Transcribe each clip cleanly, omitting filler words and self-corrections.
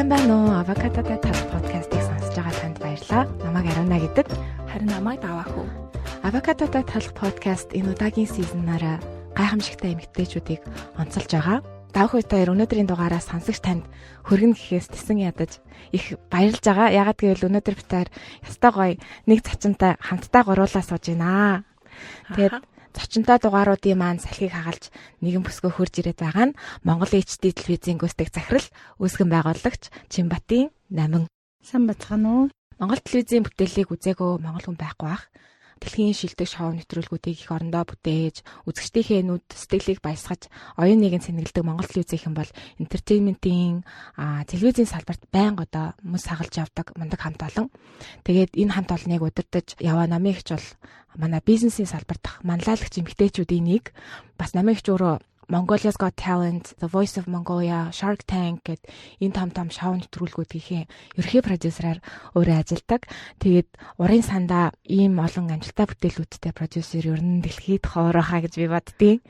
Сайн байна уу? Авокадотой тал подкастыг сонсож байгаа танд баярлалаа. Намайг Аруна гэдэг. Харин намайг Даваа хүү. Авокадотой тал подкаст энэ удаагийн сизнаараа гайхамшигтай эмэгтэйчүүдийг онцолж байгаа. Даваа хүү та өнөөдрийн дугаараас сонсогч танд хөргөн гэхээс тесэн ядаж их баярлж байгаа. Ягаад гэвэл өнөөдөр бид таар ястай гоё нэг цачинтай хамтдаа гуруулаа сууж байна. Тэгээд зочинтой дугааруудын маань салхийг хагалж нэгэн бүсгөө хурж ирээд байгаа нь Монгол HD телевизийн гүйцэтгэх захирал үүсгэн байгуулагч Чинбатын Намин. Сайн бацгаана уу? Монгол телевизийн бүтээлийг үзээгөө монгол хүн байхгүй бах. Дэлхийн шилдэг шоу нэвтрүүлгүүдийг их орондоо бүтээж, үзэгчдийнхээ нүд сэтгэлийг баясгаж, оюун нэгэн сэнгэлдэг Монгол телевизийнхэн бол энтертейнментийн телевизийн салбарт байнга одоо мөс хагалж явдаг мундаг хамт олон. Тэгээд энэ хамт олныг удирдах яваа намын ихч бол манай бизнесийн салбарт манлайлагч эмэгтэйчүүдийн нэг. Бас намын ихч өөрөө Mongolia's Got Talent, The Voice of Mongolia, Shark Tank гэд энэ том шоу нэвтрүүлгүүдийн ерхий продюсераар өөрөө ажилладаг. Тэгээд урын сандаа ийм олон амжилттай бүтээлүүдтэй продюсер ер нь дэлхийд хоорохаа гэж би боддیں۔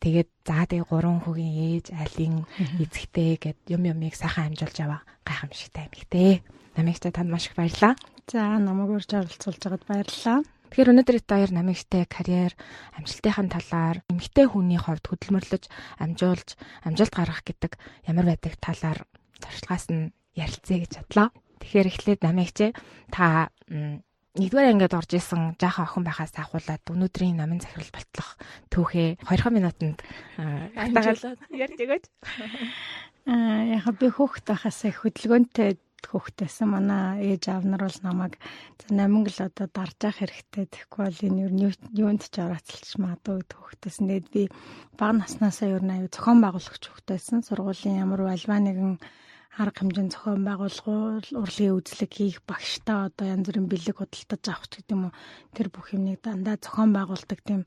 Тэгээд тэгээ 3 хүүгийн ээж, алин, эцэгтэй гэд юмыг сайхан амжуулж яваа гайхамшигтай эмэгтэй. Намайгтай танд маш их баярлалаа. За намайг урьж оролцуулж байгаад баярлалаа. Тэгэхээр өнөөдөр та хоёр намигчтай карьер, амжилтын талаар, эмэгтэй хүний хувьд хөдөлмөрлөж, амжилт гаргах гэдэг ямар байдаг талаар туршлагаас нь ярилцъя гэж бодлоо. Тэгэхээр эхлээд намигчээ та нэгдүгээр ангид орж исэн жаахан охин байхаас ахуулаад өнөөдрийн намын захирал болтлох түүхээ 20 минутанд ангиулаад ярьж өгөөч. Яг би хүүхэд байхаас хөдөлгөөнтэй хүүхдээсэн манай ээж аав нар бол намайг намингл одоо дарж ах хэрэгтэй тэгэхгүй бол энэ юу юунд ч орооцолч магадгүй хүүхдээсэн. Тэгээд би бага наснаасаа ер нь аюу зохион байгуулагч хүүхдээсэн. Сургуулийн ямар альва нэгэн арга хэмжээний зохион байгуулалт, урлагийн үзлэг хийх багштай одоо янз бүрийн бэлэг худалдаж авах гэдэг юм уу. Тэр бүх юмыг дандаа зохион байгуулдаг тийм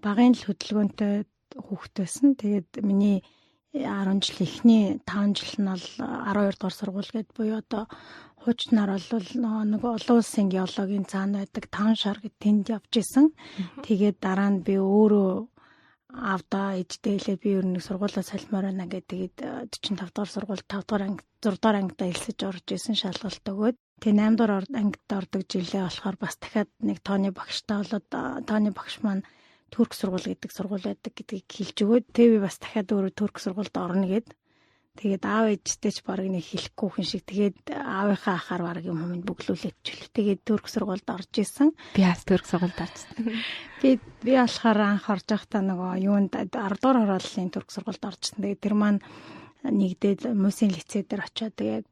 багын л хөдөлгөөнтэй хүүхдээсэн. Тэгээд миний 10 жил ихний 5 жил нь бол 12 дугаар сургууль гээд буюу одоо хуучнаар бол нэг олон улсын геологийн цаана байдаг 5 шар гэд тэнд явж исэн. Тэгээд дараа нь би өөрөө авда иждээлээ би ер нь сургуулаа солимоор байна гэдэг. Тэгээд 45 дугаар сургууль 5 дугаар анги 6 дугаар ангидаа элсэж орж исэн шалгалт өгөөд. Тэгээ 8 дугаар ангид ордог жилээ болохоор бас дахиад нэг тооны багштай болоод тооны багш маань Турк сургууль гэдэг сургууль байдаг гэдгийг хэлж өгөөд тэг би бас дахиад өөрөө Турк сургуульд орно гэд. Тэгээд аав ээжтэй ч баг нэг хэлэхгүй хүн шиг тэгээд аавынхаа ахаар баг юм минь бүглүүлээчүүл. Тэгээд Турк сургуульд орж исэн. Би бас Турк сургуульд орчихсон. Би болохоор анх орж байхдаа нөгөө юунд 10 дугаар хорооллын Турк сургуульд орчихсон. Тэгээд тэр маань нэгдээд мөсийн лицей дээр очиод тэгээд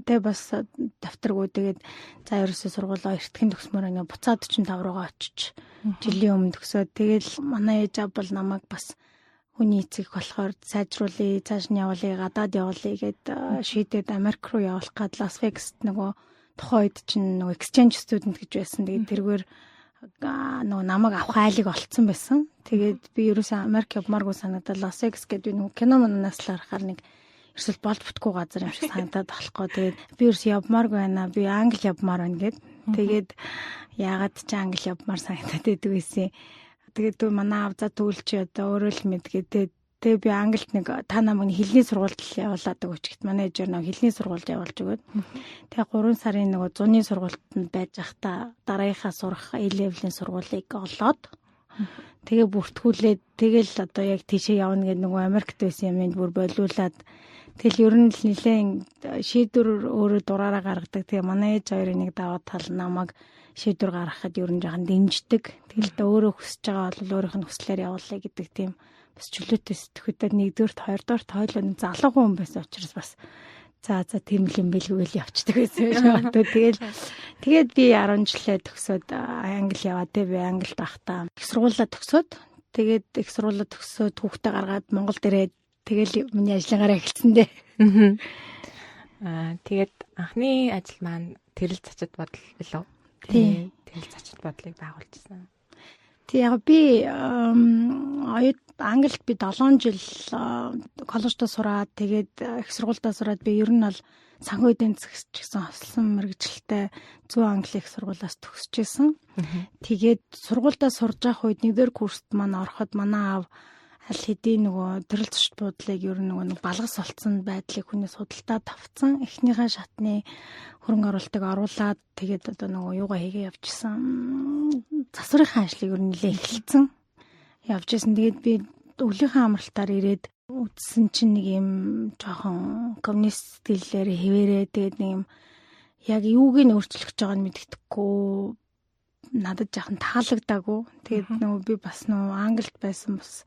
тэг бас давтаргүй тэгээд за ерөөсөө сургуулаа эртхэн төгсмөр ингээ буцаад 45 руугаа очиж жилийн өмнө төгсөөд тэгэл манай ээж аав бол намайг бас хүний эцэг болохоор сайжруулъя цааш нь явуулъя гадаад явуулъя гэд шийдээд Америк руу явуулах гад Лас Вегаст нөгөө тухайн үед чинь нөгөө exchange student гэж байсан. Тэгээд тэргээр нөгөө намайг авах айлыг олцсон байсан. Тэгээд би ерөөсөө Америк явмааргүй санагдал Лас Вегас гэдэг нэг кино манаас л харахаар нэг ерөөсөө болд бүтгүй газар юм шиг санагдаад болохгүй. Тэгээд би ерөөсөө явмааргүй байна. Би Англи явмаар байна гэд. Тэгээд яагаад ч Англи явмаар санагдаад байдаг байсан. Тэгээд манай аав за түүлч одоо өөрөө л мэдгээд тэгээ би Англид нэг та намайг хэлний сургуульд явуулаад өгөөч гэт манай ээжээр нэг хэлний сургуульд явуулж өгөөд. Тэгээ 3 сарын нөгөө зуны сургуульд нь байж захта дараагийнхаа сурах A-level-ийн сургуулийг олоод тэгээ бүртгүүлээд тэгэл одоо яг тийшээ явна гэдэг нөгөө Америкт байсан юмд бүр болиулаад тэгэл ер нь л нэлээд шийдвэр өөрөө дураараа гаргадаг. Тэгээ манай ээж хоёрын нэг даваа тал намайг шийдвэр гаргахад ер нь жоохон дэмждэг. Тэгэл өөрөө хүсэж байгаа бол өөрийнх нь хүслээр явуулъя гэдэг тийм бас чөлөөтэй сэтгүүдэд нэгдүгээрт хоёрдугаарт хойлоо нэг залуу хүн байсан учраас бас за тийм л юм бэлгүүл явцдаг байсан. Тэгээд би 10 жилээ төгсөөд Англи яваад би Англид байхдаа их сургуулаа төгсөөд тэгээд их сургуулаа төгсөөд хүүхдээ гаргаад Монголд ирээд тэгэл миний ажлынгаараа эхэлсэн дээ. Тэгээд анхны ажил маань тэрэл зочид бодол билүү? Тийм. Тэрэл зочид бодлыг байгуулжсэн. Тэг яг би Англид би 7 жил коллежтой сураад тэгээд их сургуультай сураад би ер нь бол санхүү эдийн засгч гэсэн хослон мэргэжилтэй зүүн Англи их сургуулиас төгсөж исэн. Тэгээд сургуультай сурж явах үед нэгдүгээр курст маань ороход манай аав аль хэдийн нөгөө төрөл зочд буудлыг ер нь нөгөө балгас болцсон байдлыг хүнээс худалдаа тавцсан. Эхнийхээ шатны хөрөнгө оруулалтыг оруулаад тэгээд одоо нөгөө юугаа хийгээ явжсэн. Засварын ажлыг ер нь нэлээд эхэлсэн. Явж исэн. Тэгээд би өвлийнхээ амралтаар ирээд үзсэн чинь нэг юм жоохон коммунист стилээр хэвээрээ тэгээд нэг юм яг юуг нь өөрчлөх гэж байгааг нь мэддэхгүй. Надад жаахан таалагдаагүй. Тэгээд нөгөө би бас нөгөө Англид байсан бас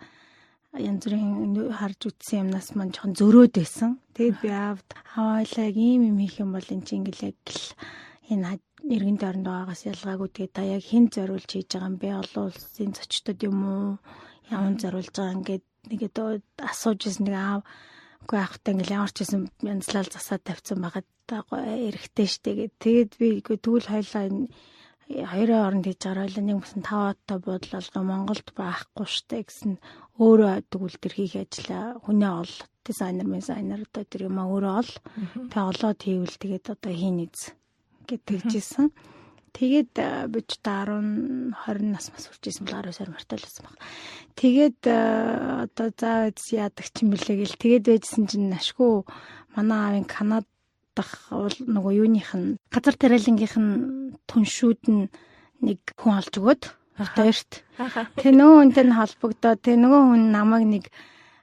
янз бүрийн харж үзсэн юмнаас маань жоохон зөрөөд байсан. Тэгээд би аваалаа ийм юм хийх юм бол эн чинь ингээл яг л энэ иргэн тойронд байгаагаас ялгаагүй. Тэгээд та яг хэн зориулж хийж байгаа юм бэ? Олон улсын зочдод юм уу? Ямар зориулж байгаа ингээд нэгэд асууж ирсэн нэг үгүй ахтай ингээл ямар ч юм янзлал засаад тавьсан байгаад эрэхтэй штэ. Тэгээд би тэгвэл хоёлаа хоёрын оронд хийж байгаа ойлоо нэг мөсөн 5 оттой буудлал Монголд байхгүй штэ гэсэн өөрөө тэгвэл тэр хийх ажлаа хүнээ ол дизайнер одоо тэр юм өөрөө ол тэг олоод хийвэл тэгээд одоо хийнэз гэтэгжсэн. Тэгээд би ч 10 20 нас мас хүрчээсэн бол 12 сар мартаалсан баг. Тэгээд одоо заа яадаг ч юм бэлээ гэл тэгээд байжсэн чинь ашгүй манай аавын Канада нөгөө юуных нь газар тариалангийнх нь түншүүд нь нэг хүн олж өгөөд хоёрт. Тэгээ нөгөө хүнтэй нь холбогдоод тэгээ нөгөө хүн намайг нэг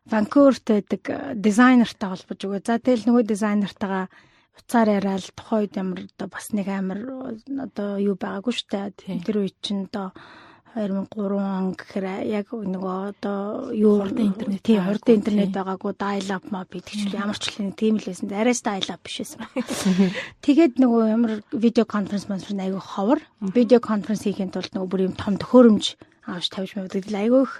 Ванкуверт байдаг дизайнертай холбож өгөө. За тэгэл нөгөө дизайнертайгаа уцаар яриад тухайн үед ямар одоо бас нэг амар одоо юу байгаагүй штэ. Тэр үед чинь одоо 2003 он гэхээр яг нөгөө одоо юу хурдан интернет байгаагүй dial up map гэдэг чинь ямар ч л тийм л байсан. Арайс dial up биш байсан. Тэгээд нөгөө ямар видео конференц маань айгүй ховор. Видео конференц хийхэд тулд нөгөө бүр юм том төхөөрөмж авч тавьж мэгдэг л айгүй их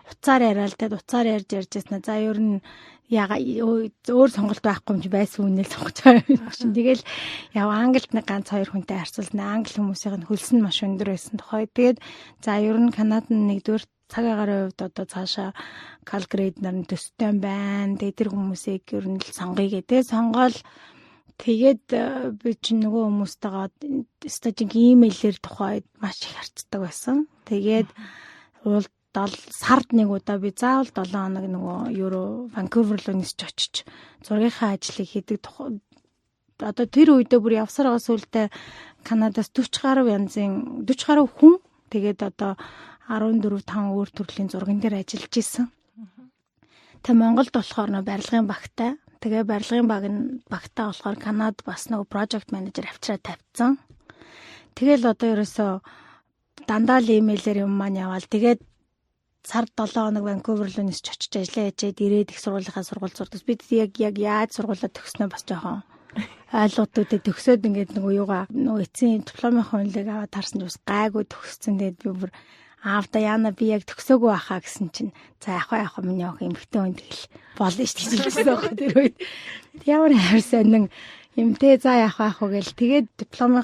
уцаар яриад тэгээд уцаар ярьж яснаа. За ер нь яга өөр сонголт байхгүй юм чи байсан үнэл сонгож байгаа юм чинь. Тэгэл яв Англид нэг ганц 2 хүнтэй харьцуулна. Англи хүмүүсийн хөлс нь маш өндөр байсан тухай. Тэгээд за ер нь Канадад нэгдүгээр цаг агаарын хувьд одоо цаашаа Calgary нар нь төстэй байна. Тэгээд тэр хүмүүсийг ер нь л сонгоё гэдэг. Сонгоол тэгээд би чинь нөгөө хүмүүстэйгээ стажинг имэйлээр тухайд маш их харцдаг байсан. Тэгээд сард нэг удаа би заавал 7 хоног нөгөө Евро Ванкувер руу нисч очиж зургийнхаа ажлыг хийдэг. Одоо тэр үедээ бүр явсараа сүлдээ Канадаас 40 гаруй хүн тэгээд одоо 14-5 өөр төрлийн зурган дээр ажиллаж исэн. Тэгээ Монголд болохоор нөө барилгын багтай. Тэгээ барилгын багтаа болохоор Канад бас нөгөө project manager авчираа тавьсан. Тэгэл одоо ерөөсөө дандаа л имэйлээр юм маань яваал. Тэгээд сард 7 хоног Ванкувер руу нисч очиж ажиллаа яжээд ирээд их сургуулийнхаа сургууль сурдаг. Бид яг яаж сургуулаа төгснөө бас жоохон ойлгохгүй төгсөөд ингээд нөгөө эцсийн дипломынхаа үнэлгээг аваад харсан ч бас гайгүй төгссөн. Тэгээд би бүр аавда яана би яг төгсөөгүй байхаа гэсэн чинь за яах вэ миний охин эмэгтэй хүн тэгэл болно шүү дээ гэсэн байгаа тэр үед. Ямар хайр сонин юмтэй за яах вэ гэл тэгээд диплом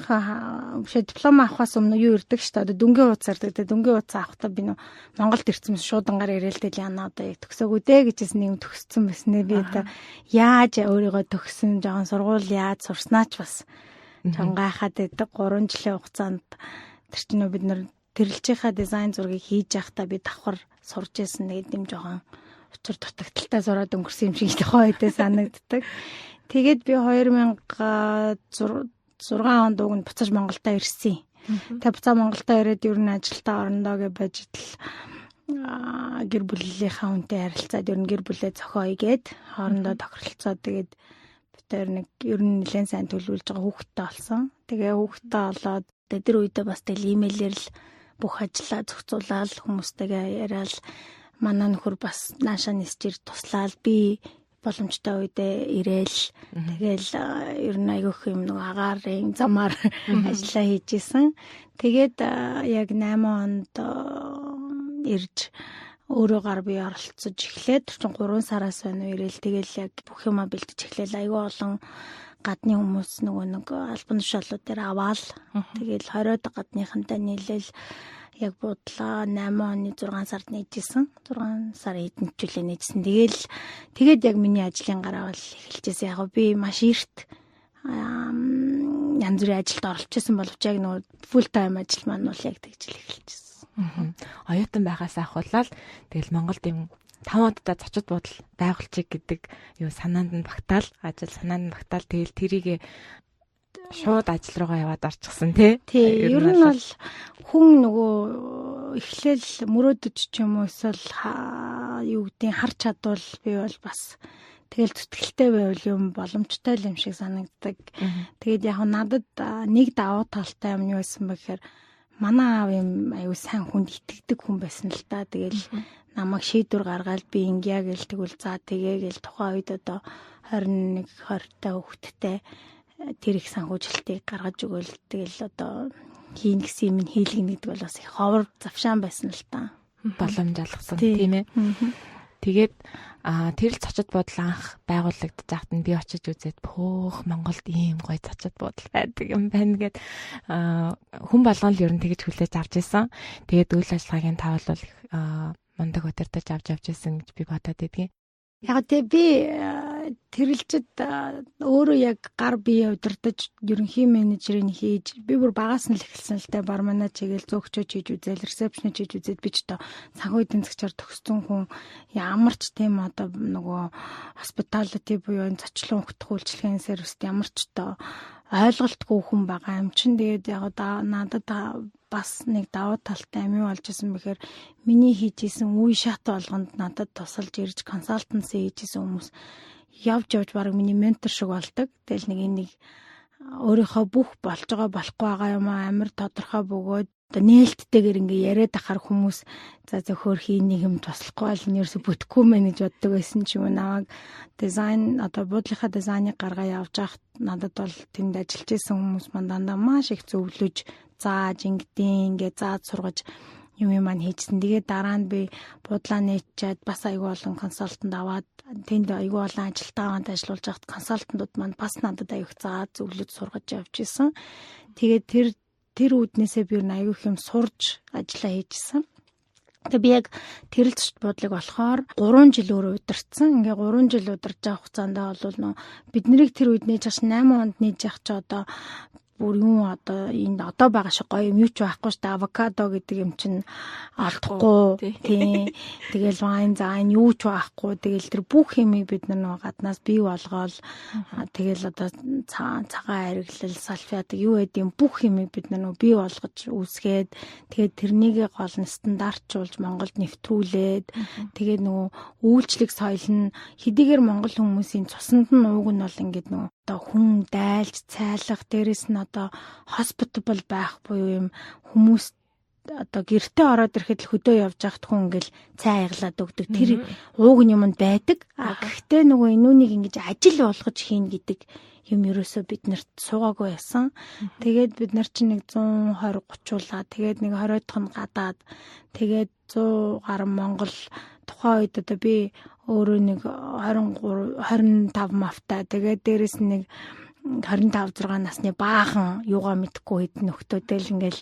авахаас өмнө юу ирдэг шүү дээ. Одоо дүнгийн хуудас ирдэг. Дүнгийн хуудас авахдаа би Монголд ирсэн шуудангаар ирээлтэл яана одоо яг төгсөөгүй дээ гэжсэн юм төгссөн байснаа би одоо яаж өөрийгөө төгссөн жоохон сургууль яаж сурснаач бас жоохон гайхаад байдаг. 3 жилийн хугацаанд тэр чинь бид нар тэрэлжийнхаа дизайн зургийг хийж явахдаа би давхар сурж ирсэн нэг юм жоохон учир дутагдaltaй сураад өнгөрсөн юм шиг тухайн үедээ санагддаг. Тэгээд би 2006 онд уг нь буцаж Монголдо ирсэн. Тэгээд буцаа Монголдо ирээд ер нь ажилдаа орондоо гэж бажитл гэр бүлийнхаа хүнтэй харилцаад ер нь гэр бүлээ зохиоё гэд хоорондоо тохиролцоо. Тэгээд битээр нэг ер нь нэлээд сайн төлөвлөж байгаа хүүхдтэй болсон. Тэгээ хүүхдтэй болоод тэр үедээ бас тэл имэйлээр л бүх ажлаа зохицуулаад хүмүүстэйгээ яриад манай нөхөр бас наашаа нисчээр туслаад би боломжтой үедээ ирээл тэгэл ер нь айгүйх юм нэг агарын замаар ажиллаа хийжсэн. Тэгээд яг 8 онд ирж өөрөө гар бие оролцож эхлээд 3 сараас байна ирээл тэгэл яг бүх юма бэлдэж эхлээл айгүй олон гадны хүмүүс нэг албан тушаалууд дээр аваал тэгэл 20-од гадныхантай нийлээл яг бодлоо 8 оны 6 сард нээжсэн. 6 сар эдэнчүүлээ нээжсэн. Тэгээд яг миний ажлын гараа бол эхэлжсэн. Яг би маш эрт янз бүрийн ажилд оролцсон боловч яг нөгөө full time ажил маань бол яг тэгж л эхэлжсэн. Оюутан байгаасаа ахуулаад тэгэл Монголд юм 5 удаа зочид буудал байгуулчих гэдэг юу санаанд нь багтаал, ажил санаанд нь багтаал тэгэл тэрийгэ шууд ажил руугаа яваад орчихсон тий. Ер нь бол хүн нөгөө эхлээл мөрөөдөж ч юм уу эсвэл юу гэдгийг харж чадвал би бол бас тэгэл зүтгэлтэй байвал юм боломжтой юм шиг санагддаг. Тэгээд яг надад нэг давуу талтай юм юу байсан бэ гэхээр манай аав юм аюу сайн хүнд итгэдэг хүн байсан л та. Тэгэл намайг шийдвэр гаргаад би ингэя гээл тэгвэл за тэгээ гээл тухайн үед одоо 21 20 та хүүхэдтэй тэр их санхүүжилтийг гаргаж өгөөл тэгэл одоо хийн гэсэн юм хийлгэнэ гэдэг бол бас их ховор завшаан байсан л та. Боломж алгасан тийм ээ. Тэгээд тэр л зочид буудал анх байгуулагдаж байхад нь би очиж үзээд бөөх Монголд ийм гоё зочид буудал байдаг юм байна гэд хүн болгон л ер нь тэгж хүлээж авч ирсэн. Тэгээд үйл ажиллагаагийн тавлал мундаг удирдах авч ирсэн гэж би бодоод байдгийн. Яг тий би тэрэлжид өөрөө яг гар бие удирдах ерөнхий менежерийг хийж би бүр багаас нь л эхэлсэн л дээ бармана чигээл зөөгчөө хийж үзэл ресепшн хийж үзээд би ч одоо санхүү эдийн засгаар төгссөн хүн ямарч тийм одоо нөгөө hospitality буюу зочлон өгөх үйлчлэгийн сервист ямарч одоо ойлголтгүй хүн байгаа юм чин. Тэгээд яг надад бас нэг давуу талтай юм юу болж исэн бэхээр миний хийжсэн үе шат болгонд надад тусалж ирж консалтенси хийжсэн хүмүүс явж баг миний ментор шиг болдог. Тэгэл нэг өөрийнхөө бүх болж байгаа болохгүй байгаа юм амар тодорхой бөгөөд одоо нээлттэйгээр ингээ яриад ахаар хүмүүс за зөхөр хийнийг юм туслахгүй бол нэрсө бүтэхгүй мэн гэж боддог байсан ч юм уу. Намайг дизайн одоо буудлынхаа дизайныг гаргаа явж байхад надад бол тэнд ажиллаж исэн хүмүүс маань дандаа маш их зөвлөж зааж ингээ зааж сургаж юм маань хийжсэн. Тэгээд дараа нь би буудлаа нээчээд бас аягүй олон консалтант аваад тэнд аягүй олон ажилтнууд ажиллуулж байхад консалтантууд маань бас надад аягүй зааж зөвлөж сургаж явж исэн. Тэгээд тэр үүднээсээ би аягүй их юм сурж ажиллаа хийжсэн. Тэгээ би яг тэрэлж буудлыг болохоор 3 жил өөрөө удирцсан. Ингээ 3 жил удирж байгаа хугацаанд бол бид нарыг тэр үед нээж аж 8 хонд нээж явах чи одоо бүр юм одоо энд одоо байгаа шиг гоё юм юу ч байхгүй шүү дээ. Авокадо гэдэг юм чинь алдахгүй. Тийм. Тэгэл вайн за энэ юу ч байхгүй. Тэгэл тэр бүх юмыг бид нар гаднаас бий болгоол тэгэл одоо цагаан ариглал салфиат юу гэдэг бүх юмыг бид нар бий болгож үүсгээд тэгээд тэрнийг гол нь стандартжуулж Монголд нэвтрүүлээд тэгээд нөгөө үйлчлэг соёл нь хэдийгээр монгол хүмүүсийн цуснд нь ууг нь бол ингээд нөгөө одоо хүн дайлж цайлах дээрэс нь одоо hospitable байх буюу юм хүмүүс одоо гэртээ ороод ирэхэд л хөдөө явж байхад хүн ингээл цай аяглаад өгдөг тэр ууг нь юмд байдаг. Гэхдээ нөгөө энүүнийг ингэж ажил болгож хийн гэдэг юм ерөөсөө биднэрт суугаагүй байсан. Тэгээд бид нар чинь нэг 120 30уулаа тэгээд нэг 20 дахь нь гадаад тэгээд 100 гаруй Монгол тухайн үед одоо би өөрөө нэг 25 мавтай тэгээд дээрэс нэг 25 6 насны баахан юугаа мэдхгүй хэдэн нөхдөдөл ингээл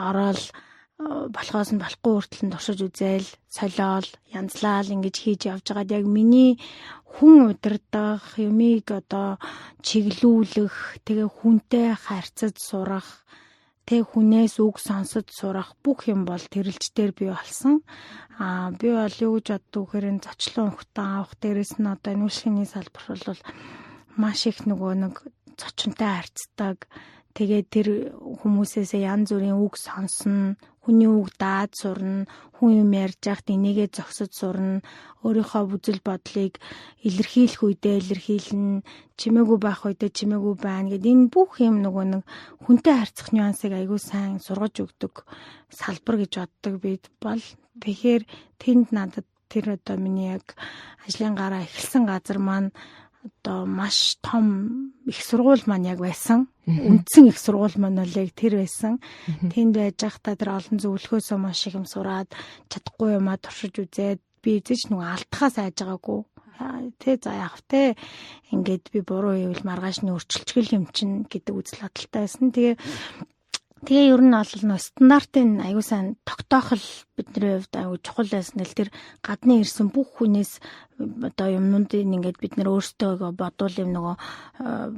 ороод болохоос нь болохгүй хүртэл туршиж үзээл солиол янзлал ингэж хийж явж байгаад яг миний хүн удирдах юмыг одоо чиглүүлэх тэгээ хүнтэй харьцаж сурах тэг хүнээс үг сонсож сурах бүх юм бол тэрэлжтээр би болсон. Би бол юу гэж боддог гэхээр зочлон ухтаа авах дээрээс нь одоо нүүшлийн салбар бол маш их нөгөө нэг зочинтой харьцдаг. Тэгээд тэр хүмүүсээс янз бүрийн үг сонсно, хүний үг даад сурна, хүн юм ярьж байхад энийгээ зогсож сурна, өөрийнхөө бүзэл бодлыг илэрхийлэх үедээ илэрхийлнэ, чимээгүй байх үедээ чимээгүй байна гэдэг энэ бүх юм нөгөө нэг хүнтэй харьцах нюансыг аягүй сайн сургаж өгдөг салбар гэж боддог бид бол. Тэгэхээр тэнд надад тэр одоо миний яг ажлын гараа эхэлсэн газар маань одоо маш том их сургууль маань яг байсан. Үндсэн их сургууль маань бол яг тэр байсан. Тэнд байж байхдаа тэр олон зөвлөхөөсөө маш их юм сураад чадахгүй юмаа туршиж үзээд би эзэж нөгөө алдахаас айж байгаагүй. Тэ за яах вэ? Ингээд би буруу ивэл маргааш нь өөрчилчихэл юм чинь гэдэг үзэл бодолтой байсан. Тэгээ Тэгээ ер нь бол нөө стандартын аюу сан тогтоох л бидний хувьд аюу чухал байсан л тэр гадны ирсэн бүх хүнээс одоо юмнуудыг ингээд бид нэр өөрсдөө бодвол юм нөгөө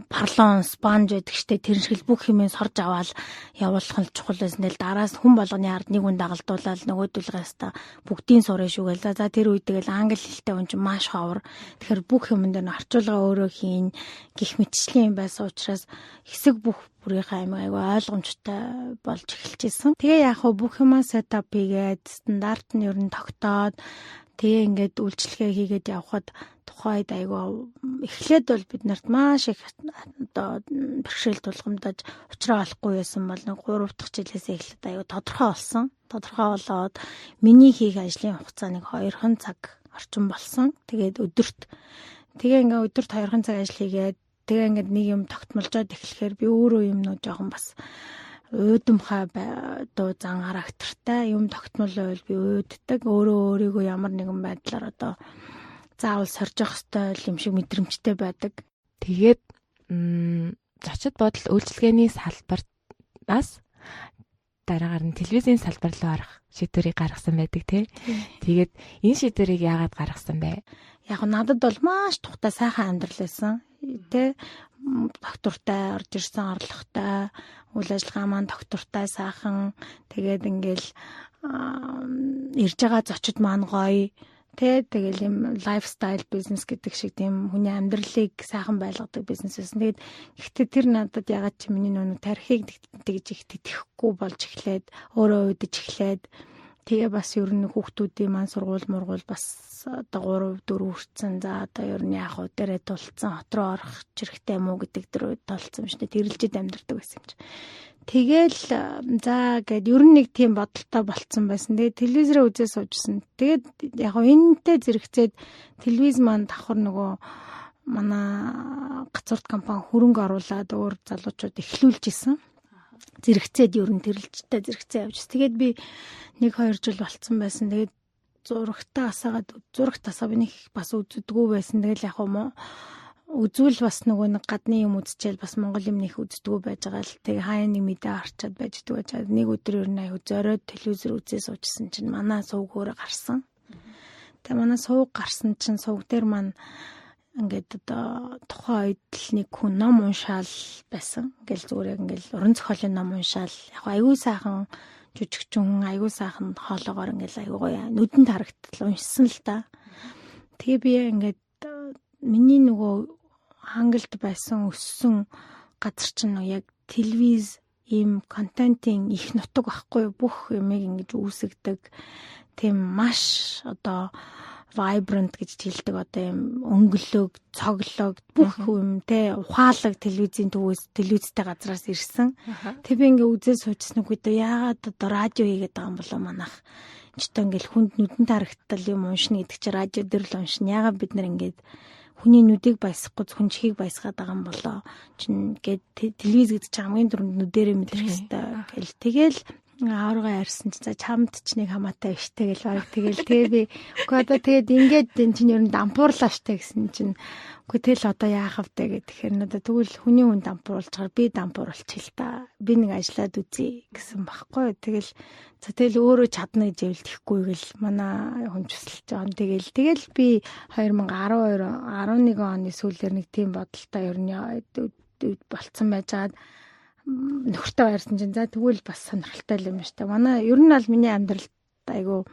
парлон спанж гэдэг чтэй тэр шиг бүх юмыг сорж аваад явуулах нь чухал байсан л дараас хүн болгоны ард нэг хүн дагалдуулаад нөгөөдөлгөөс та бүгдийн сурах шүү гээл. За тэр үед тэгэл англи хэлтэй хүн чинь маш ховор. Тэгэхээр бүх юм дээр орчуулга өөрөө хийн гих мэтчлийн юм байсан учраас хэсэг бүх бүрийнхээ аймаг айгүй ойлгомжтой болж эхэлчихсэн. Тэгээ яг хөө бүх юмаа сетап хийгээд стандарт нь ер нь тогтоод тэгээ ингээд үйлчлэгээ хийгээд явхад тухайд айгүй эхлээд бол бид нарт маш их одоо бэрхшээл тулгамдаж уучраа олохгүй байсан бол 3 дахь жилээс эхлээд айгүй тодорхой болсон. Тодорхой болоод миний хийх ажлын хугацаа 2 цаг орчим болсон. Тэгээд өдөрт ингээ өдөрт 2 цаг ажил хийгээд тэгээ ингээд нэг юм тогтмолжоод эхлэхээр би өөрөө юмнууд жоохон бас уудамхай дуу зан характертай юм тогтмол байвал би ууддаг. Өөрийгөө ямар нэгэн байдлаар одоо заавал сорж явах ёстой юм шиг мэдрэмжтэй байдаг. Тэгээд зочид бодол үйлчилгээний салбараас дараагаар нь телевизийн салбар руу орох шийдвэрийг гаргасан байдаг тий. Тэгээд энэ шийдвэрийг яагаад гаргасан бэ? Яг надад бол маш тухтай сайхан амьдрал байсан. Тэ доктортай орж ирсэн орлоготой үйл ажиллагаа маань доктортай сайхан тэгээд ингээл ирж байгаа зочид маань гоё тэгэл юм лайфстайл бизнес гэдэг шиг тийм хүний амьдралыг сайхан байлгадаг бизнес байсан. Тэгээд гэхдээ тэр надад ягаад ч миний нүг тархийг тэгж их тэтгэхгүй болж эхлээд өөрөө удаж эхлээд тэгээ бас ер нь хүүхдүүдийн маань сургууль бас одоо 3 4 хүрсэн. За одоо ер нь яг хөө дээрээ тулцсан хот руу орох хэрэгтэй юм уу гэдэг дээр тулцсан юм шиг тэрэлжид амьдардаг байсан юм чи. Тэгэл за гэд ер нь нэг тийм бодолтой болцсон байсан. Тэгээ телевизээрээ үзээ суужсэн. Тэгээд яг хөө энэтэй зэрэгцээд телевиз маань давхар нөгөө манай гацуурт компани хөрөнгө оруулаад өөр залуучууд эхлүүлж исэн. Зэрэгцээд ер нь тэрэлжтэй зэрэгцээ явж. Тэгээд би 1-2 жил болцсон байсан. Тэгээд зурагтаа асаагаад би нэг бас үздэггүй байсан. Тэгэл яг юм үзвэл бас нөгөө нэг гадны юм үзчихэл бас монгол юм нэх үздэггүй байж байгаа л. Тэгээ хаяа нэг мэдээ харчаад байждаг байж. Нэг өдөр ер нь аяа зориод телевизээр үзээ суужсэн чинь манай сувг өөрөө гарсан. Тэгээ манай сувг гарсан чинь сувг дээр маань ингээд одоо тухайн үед л нэг хүн ном уншаал байсан. Ингээл зүгээр яг ингээл уран зохиолын ном уншаал. Яг аягүй сайхан жүжигчин аягүй сайхан хоолоогоор ингээл аягүй гоё нүдэнд харагдтал уншсан л та. Тэгээ би ингээд миний нөгөө хангалт байсан өссөн газар чинь яг телевиз ийм контентын их нутаг байхгүй бүх юмыг ингэж үүсгдэг. Тийм маш одоо vibrant гэж хэлдэг одоо юм өнгөлөг, цоглог бүх юм те ухаалаг телевизийн төвөөс телевизтэй газраас ирсэн. Тэг би ингээ үзээ суучсан үедээ яагаад одоо радио хийгээд байгаа юм болоо манайх. Эцтэй ингээл хүнд нүдэнд харагдтал юм уншина гэдэг чи радио дээр л уншина. Яагаад бид нар ингээд хүний нүдийг баясахгүй хүн чихийг баясгаад байгаа юм болоо. Чин ингээд телевиз гэдэг чи хамгийн түрүүнд нүдэрээ мэдрэх хэрэгтэй гэл тэгэл аварга ярьсан чи за чамд ч нэг хамаатай биштэй гэл баг тэгээ би үгүй одоо тэгээд ингээд энэ чинь ер нь дампуурлаа штэ гэсэн чинь үгүй тэгэл одоо яах вэ гэхээр надад тэгвэл хүний хүн дампууруулж чагаар би дампууруулчих л та би нэг ажиллаад үзье гэсэн баггүй тэгэл за тэгэл өөрөө чадна гэж явуулдаггүй гэл манай хүн төсөлж байгаа. Тэгэл би 2012 11 оны сүүлээр нэг тийм бодолтой ер нь болцсон байжгаад нөхөртөө байрсан чинь за тэгвэл бас сонирхолтой юм шүү дээ. Манай ер нь бол миний амьдралд айгу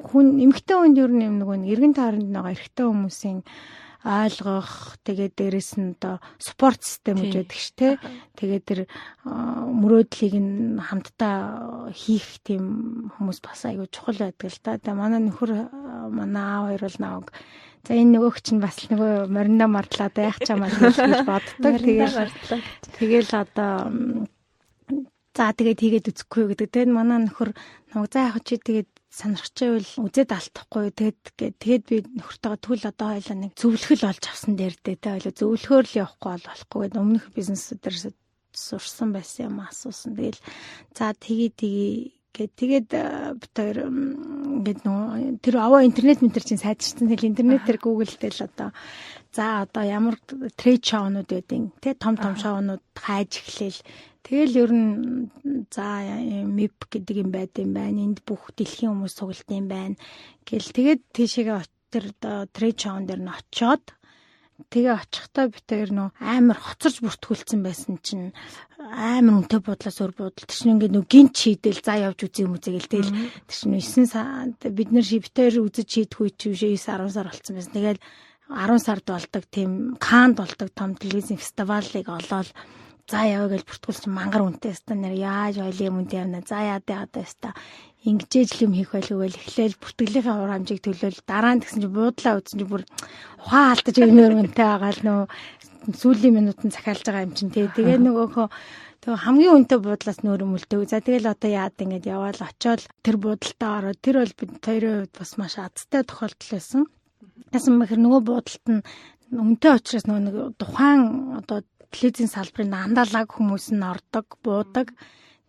хүн эмэгтэй хүнд ер нь нэг эргэн тойронд байгаа эрэгтэй хүмүүсийн ойлгох тэгээд дээрэс нь одоо спорт систем гэж байдаг ш тэ. Тэгээд тэр мөрөөдлийг нь хамтдаа хийх тийм хүмүүс бас айгу чухал байдаг л та. Тэгээд манай нөхөр манай аав хоёр бол наваг за энэ нөгөөх чинь бас нөгөө мориндоо мардлаа да яах чамаа гэж боддог. Тэгэл одоо за тэгээд хийгээд үзэхгүй гэдэг. Тэгээд манай нөхөр наваг за яах чи тэгээд сонирхчихвэл үзээд алдахгүй. Тэгээд би нөхөртөөгөө тэгвэл одоо хоёлаа нэг зөвлөгөл олж авсан дээр дээ. Тэгээд зөвлөхөөр л явахгүй болохгүй гэдэг өмнөх бизнесүүдээр сурсан байсан юм асуусан. Тэгэл за тэгээ Тэгээд бид хоёр ингээд нөө тэр аваа интернет ментер чинь сайжирсан. Тэгэл интернетээр гуглдэл одоо за одоо ямар трейд шоунууд байдیں۔ Тэ том шоунууд хайж эхлээл. Тэгэл ер нь за MIP гэдэг юм байд юм байна. Энд бүх дэлхийн хүмүүс сугалт юм байна. Гэл тэгээд тийшээгээ тэр трейд шоун дээр нь очиод тэгээ очихдоо бид хоёр нөө амар хоцорж бүртгүүлсэн байсан чинь амар үнэтэй буудлаас өөр буудал тийш ингээд нөө гинт шийдэл за явж үзье юм үзэгээл тэгэл тийш нөө 9 сар бид нар бид хоёр үзэж шийдэх үе чи 9 10 сар болсон байсан. Тэгэл 10 сард болдог тийм Каннд болдог том телевизийн фестивалыг олоод за яваа гэж бүртгүүлсэн мангар үнэтэй ста нэр яаж ойлын юм дээрнэ за яадаа одоо ста ингэж юм хийх байлгүй эхлээл бүртгэлийнхээ уур хамжийг төлөөл дараа нь тэгсэн чинь буудлаа үзсэн чинь бүр ухаан алдаж өгнөр үнэтэй байгаа л нөө сүүлийн минутанд захиалж байгаа юм чинь тэгээ нөгөөхөө тэг хамгийн үнэтэй буудлаас нөр мөлдөг. За тэгэл одоо яад ингэж яваал очиод тэр буудалтаа ороод тэр бол бид хоёрын хувьд бас маш азтай тохиолдол байсан. Яасан бэхэр нөгөө буудалт нь үнэтэй учраас нөгөө нэг тухайн одоо телевизийн салбарын андаалаг хүмүүс нь ордог, буудаг.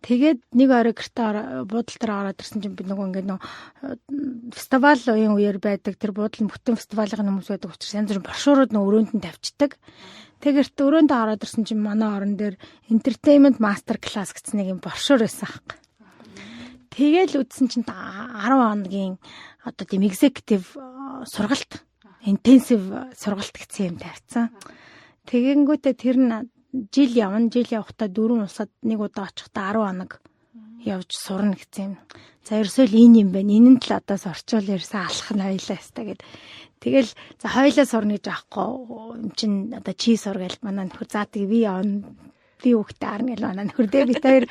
Тэгээд нэг орой гэртээ буудал дээр ороод ирсэн чинь бид нөгөө ингээд нөгөө фестивалийн үеэр байдаг тэр буудал бүтэн фестивалийн хүмүүс байдаг учраас янз бүрийн брошюрууд нөгөө өрөөнд нь тавьчихдаг. Тэгээд өрөөндөө ороод ирсэн чинь манай орон дээр entertainment master class гэсэн нэг юм брошюр байсан хэрэг. Тэгээл үдсэн чинь 10 хоногийн одоо тийм executive сургалт, intensive сургалт гэсэн юм тавьсан. Тэгэнгүүтээ тэр нь жил явахдаа 4 улсад нэг удаа очихдаа 10 хоног явж сурна гэсэн юм. За ерөөсөө л энэ юм байна. Энэ нь л одоо орчуул ерөөсөө алах нь хоёлаа хэвээр гээд. Тэгэл за хоёлаа сурна гэж аахгүй. Эм чин одоо чи сур гэж манай нөхөр за тэг би явна. Би хүүхдээ арна гэж манай нөхөр дээ бид хоёр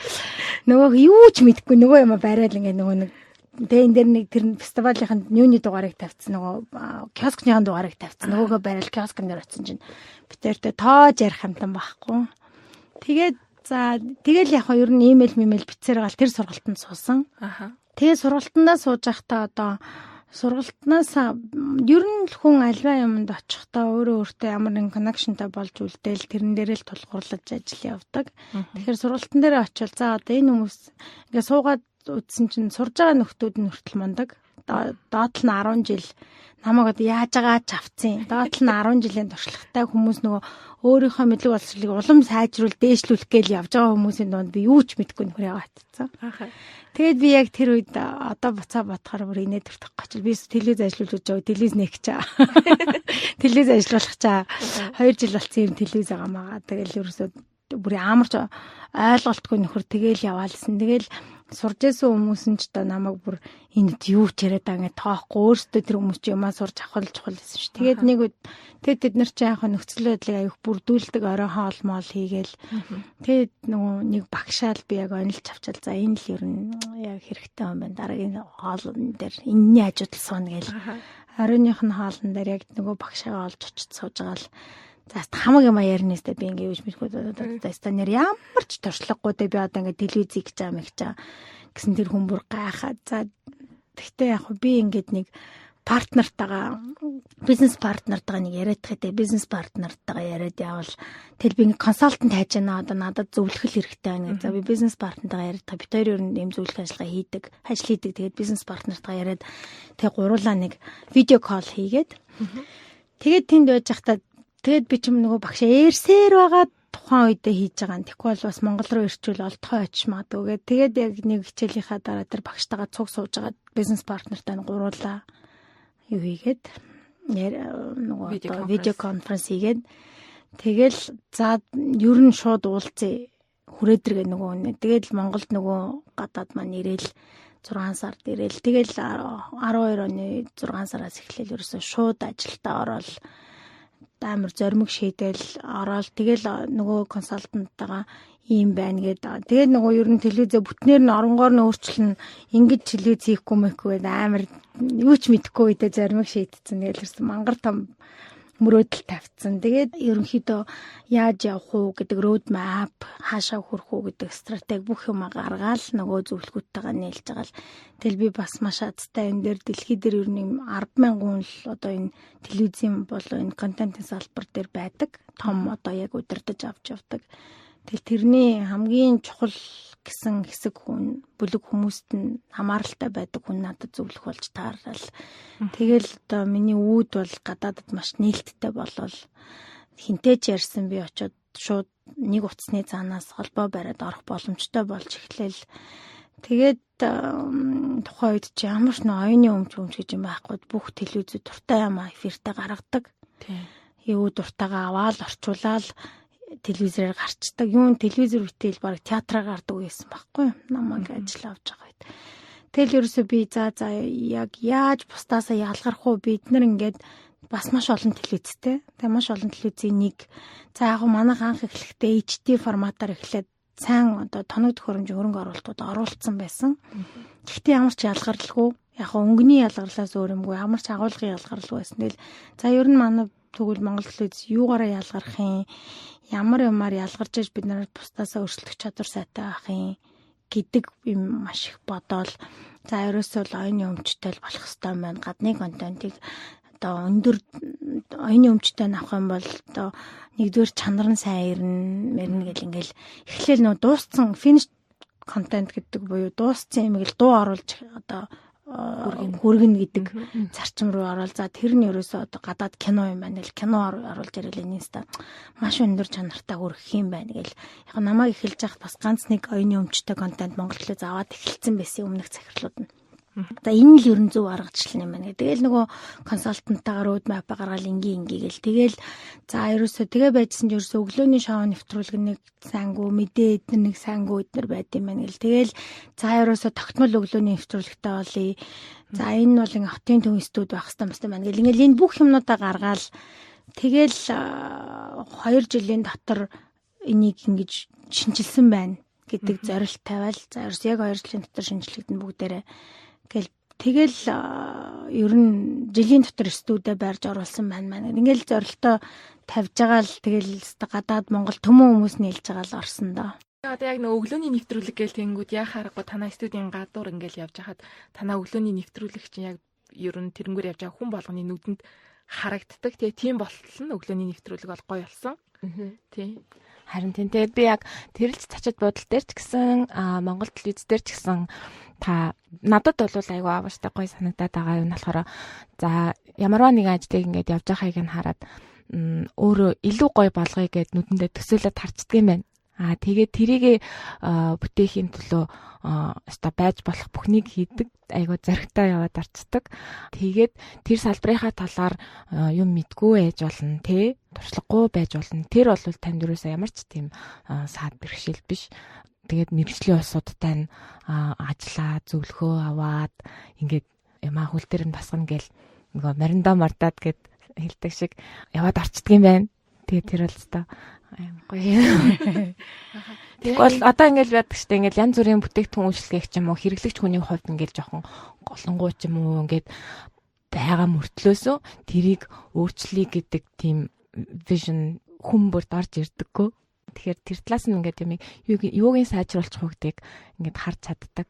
нөгөө юу ч мэдэхгүй нөгөө юм барайл ингээ нөгөө нэг тэгээ энэ дэр нэг тэр фестивалынханд юуны дугаарыг тавьчихсан нөгөө киоскны дугаарыг тавьчихсан. Нөгөөгөө барайл киоскн дээр очсон чинь битэртээ тоож ярих хамтан байхгүй. Тэгээд за тэгэл яг ер нь имэйл бицээр гал тэр сургалтанд суусан. Тэгээ сургалтандаа сууж байхдаа одоо сургалтнаас ер нь хүн альва юмд очихдаа өөрөө ямар нэгэн коннекшнтай болж үлдээл тэрэн дээрээ л тулгуурлаж ажил явдаг. Тэгэхээр сургалтан дээр очивол за одоо энэ хүмүүс ингээ суугаад үдсэн чинь сурж байгаа нөхдүүд нь хүртэл мундаг. Доотлол нь 10 жил намайг одоо яаж байгаа ч авцیں۔ Доотлол нь 10 жилийн туршлагатай хүмүүс нөгөө өөрийнхөө мэдлэг боловсролыг улам сайжруулж дээшлүүлэх гээл явж байгаа хүмүүсийн дунд би юу ч мэдэхгүй нөхөр яагаад татсан. Тэгээд би яг тэр үед одоо буцаа бодохоор бүр инээд төртөх гочл би телевиз ажиллуулж байгаа телевиз нээх чаа. Телевиз ажиллуулах чаа. 2 жил болсон юм телевиз байгаа маа. Тэгэл ерөөсөө бүр амарч ойлголтгүй нөхөр тэгэл яваалсан. Тэгэл сурж исэн хүмүүс нь ч одоо намайг бүр энд юу ч яриад байгаа ингээ тоохгүй өөрсдөө тэр хүмүүс ч юмаа сурж авах чухал гэсэн ш. Тэгээд нэг тэгээд бид нар ч яг нөхцөл байдлыг аяг бүрдүүлдэг орой хоолмол хийгээл тэгээд нөгөө нэг багшаал би яг онилж авчаал за энэ л ер нь яг хэрэгтэй юм байна. Дараагийн хоолн дээр энэний ажил суuna гээл оройных нь хоолн дээр яг нөгөө багшаагаа олж очиж сууж байгаа л за хамаг юм ярнэстэй би ингээ юуж мэдгүй ста нэр ямар ч туршлагагүй дээ би одоо ингээ телевизийг гэж байгаа мэгч гэсэн тэр хүн бүр гайхаад за тэгтээ яг би ингээд нэг партнертайгаа бизнес партнертайгаа нэг яриад тахтай бизнес партнертайгаа яриад явал тэл би ингээ консалтант хайж яана одоо надад зөвлөх хэрэгтэй байна гэж за би бизнес партнертайгаа яриад та бид хоёр ер нь юм зөвлөх ажиллагаа хийдэг ажил хийдэг тэгээд бизнес партнертайгаа яриад тэг гуруулаа нэг видео кол хийгээд тэгээд тэнд байж захтаа тэгээд би ч юм нөгөө багшаа eerсээр байгаа тухайн үедээ хийж байгаа нь тэгэхгүй бол бас Монгол руу ирчүүл олдохоо очиж магадгүй. Тэгээд яг нэг хичээлийнхаа дараа тэр багштайгаа цуг сууж байгаа бизнес партнертай гуруулаа юу хийгээд нөгөө видео конференц хийгээд тэгэл за ер нь шууд уулзъя хүрээдэргээ нөгөө тэгэл Монголд нөгөө гадаад маань ирээл 6 сард ирээл тэгэл 12 оны 6 сараас эхлээл ерөөсөө шууд ажилдаа ороод амар зоримог шийдэл ороод тэгэл нөгөө консалтанттайгаа ийм байна гэдэг. Тэгээд нөгөө ер нь телевизээ бүтнээр нь оронгоор нь өөрчлөн ингэж телевиз хийхгүй мэхгүй амар юу ч мэдэхгүй үедээ зоримог шийдсэн. Тэгэл ерөөсөн мангар том мөрөөдөл тавьсан. Тэгээд ерөнхийдөө яаж явах уу гэдэг road map, хаашаа хүрэх үү гэдэг стратеги бүх юм гаргаал нөгөө зөвлөгөөтэйгээ нийлж байгаа л. Тэгэл би бас маш азтай энэ дээр дэлхий дээр ер нь 10,000 хүн л одоо энэ телевизийн болон энэ контентын салбар дээр байдаг. Том одоо яг удирдах авч явдаг. Тэгэл тэрний хамгийн чухал гэсэн хэсэг бүлэг хүмүүст нь хамааралтай байдаг хүн надад зөвлөх болж таарал. Тэгэл одоо миний үүд бол гадаадд маш нээлттэй болол хинтээч ярьсан би очиод шууд нэг утасны цаанаас холбоо бариад орох боломжтой болж эхлэв. Тэгээд тухайн үед чи ямар ч нэг оюуны өмч гэж юм байхгүй бүх телевизүүд дуртай юм эфиртэ гаргадаг. Тийм. Юу дуртайгаа аваад орчуулаад телевизээр гарчдаг. Юун телевизэр битэл баг театраар гардаг байсан байхгүй намайг ажил авч байгаа үед. Тэгэл ерөөсөө би за яг яаж бусдаасаа ялгарх уу бид нар ингээд бас маш олон телевизтэй. Тэгээ маш олон телевизийн нэг за яг манайх анх эхлэхдээ HD форматаар эхлээд сайн одоо тоног төхөөрөмж хөрөнгө оруулалтууд оруулсан байсан. Гэхдээ ямар ч ялгарлгүй яг өнгөний ялгарлаас өөр юмгүй ямар ч агуулгын ялгарлгүй байсан. Тэгэл за ер нь манай тэгвэл Монгол телевиз юугаараа ялгарх юм ямар юмар ялгарч иж бид нарт бусдаасаа өрсөлдөх чадвар сайтай байх юм гэдэг юм маш их бодоол за ерөөсөө л оюуны өмчтэй болох хэвээр байна. Гадны контентыг одоо өндөр оюуны өмчтэй авах юм бол одоо нэгдүгээр чанар нь сайн ирнэ гэл ингээл эхлээл нөө дууссан финиш контент гэдэг буюу дууссан юм гээл дуу оруулж одоо хүргэнэ гэдэг зарчим руу орол за тэр нь ерөөсөө одоо гадаад кино юм байна л кино оруулж ирээл инста маш өндөр чанартай хүргэх юм байна гэл яг намайг эхэлж яхад бас ганц нэг оюуны өмчтэй контент Монголд аваад эхэлсэн байсан өмнөх захирлууд нь. За энэ л ерөн зөв аргачлал юм байна. Тэгэл нөгөө консалтантаагаар roadmap гаргаал ингийн гэл тэгэл за ерөөсөө тэгээ байжсэн ч ерөөсөө өглөөний шоу нэвтрүүлэг нэг сайнгүй мэдээ эднэр нэг сайнгүй эднэр байд юм байна гэл тэгэл за ерөөсөө тогтмол өглөөний нэвтрүүлэгтэй болъё. За энэ бол ингээ хотын төв студ байх хэрэгтэй байна гэл ингээл энэ бүх юмнуудаа гаргаал тэгэл 2 жилийн дотор энийг ингэж шинжилсэн байна гэдэг зорилт тавиал за ерөөсөө яг 2 жилийн дотор шинжилэгдэн бүгдээрээ тэгэл ер нь жилийн дотор студид барьж оруулсан байна. Ингээл зорилтоо тавьж байгаа л тэгэл гадаад Монгол төмөн хүмүүс нээлж байгаа л орсон доо. Одоо яг нэг өглөөний нэвтрүүлэг гээл тэнгүүд яг харахгүй танаа студийн гадуур ингээл явж хахад танаа өглөөний нэвтрүүлэг чинь яг ер нь тэрнгээр явж байгаа хүн болгоны нүдэнд харагддаг. Тэгээ тийм болтол нь өглөөний нэвтрүүлэг бол гоё болсон. Тийм. Харин тийм би яг тэрэлж цачид бодол дээр ч гэсэн Монгол телевиз дээр ч гэсэн та надад бол айгүй авааштай гоё санагдаад байгаа юм болохоор за ямарваа нэгэн ажлыг ингээд явж байгааг нь хараад өөрөө илүү гоё болгоё гэд нүдэндээ төсөөлөд харцдаг юм байна. Тэгээд тэрийг бүтээхийн төлөө өста байж болох бүхнийг хийдэг айгүй зоригтой яваад арчдаг. Тэгээд тэр салбарынхаа талаар юм мэдгүй байж болно те туршлагагүй байж болно. Тэр бол танд юусаа ямар ч тийм саад бэрхшээл биш. Тэгээд мэргэжлийн улсуудтай нь ажиллаа зөвлөхөө аваад ингээд ямаа хөл дээр нь басгана гэл нөгөө мариндаа мардаад гэд хэлдэг шиг яваад арчдаг юм байна. Тэгээд тэр бол өста гоё. Тэгвэл одоо ингээл байдаг штэ ингээл янз бүрийн бүтээгдэхүүн үйлчлэгч юм уу хэрэглэгч хүний хувьд ингээл жоохон голонгуу ч юм уу ингээд байгаа мөртлөөсөө тэрийг өөрчлөе гэдэг тийм vision хүмүүрд орж ирдэггүй. Тэгэхээр тэр талаас нь ингээд юугийн сайжруулах хөгдгийг ингээд харж чаддаг.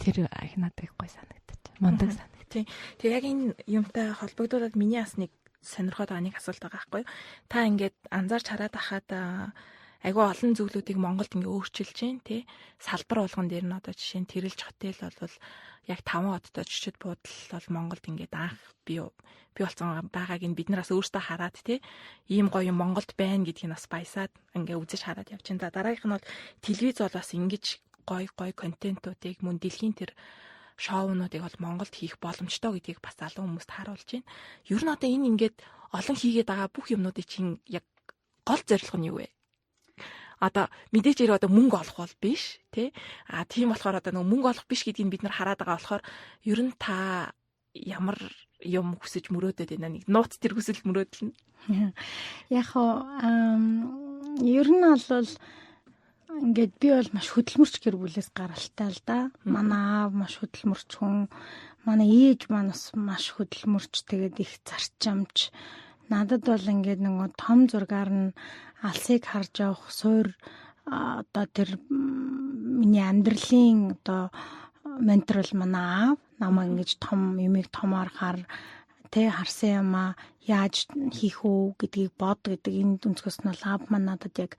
Тэр их надад их гоё санагдаж. Мондөг санагд. Тэг яг энэ юмтай холбогдуулаад миний бас нэг сонирхоод байгаа нэг асуулт байгаа байхгүй юу? Та ингээд анзаарч хараад ахаад айгүй олон зүйлүүдийг Монголд ингээ өөрчилж байна тий. Салбар болгон дээр нь одоо жишээ нь тэрэлж хотел бол яг 5 одтой жишээд буудал бол Монголд ингээд анх би болсон байгааг нь бид нараас өөрсдөө хараад тий. Ийм гоё юм Монголд байна гэдгийг нас баясаад ингээ үзэж хараад явж байна. Дараагийнх нь бол телевиз бол бас ингэж гоё контентуудыг мөн дэлхийн тэр шоунуудыг бол Монголд хийх боломжтой гэдгийг бас залуу хүмүүст харуулж байна. Ер нь одоо энэ ингээд олон хийгээд байгаа бүх юмнуудыг чинь яг гол зорилго нь юу вэ? Одоо мэдээж ирээ одоо мөнгө олох бол биш тий. Тийм болохоор одоо мөнгө олох биш гэдгийг бид нар хараад байгаа болохоор ер нь та ямар юм хүсэж мөрөөдөд байна нэг нууц тэр хүсэл мөрөөдөл нь. Яг ер нь бол ингээд би бол маш хөдөлмөрч гэр бүлээс гаралтай л да. Манай аав маш хөдөлмөрч хүн. Манай ээж манаас маш хөдөлмөрч тэгээд их зарчамж. Надад бол ингээд нэг том зургаар нь алсыг харж явах суур одоо тэр миний амьдралын одоо ментор бол манай аав. Намайг ингэж том юмыг томоор хар тэ харсан юм яаж хийх үү гэдгийг бод гэдэг энэ өнцгөөс нь лав маань надад яг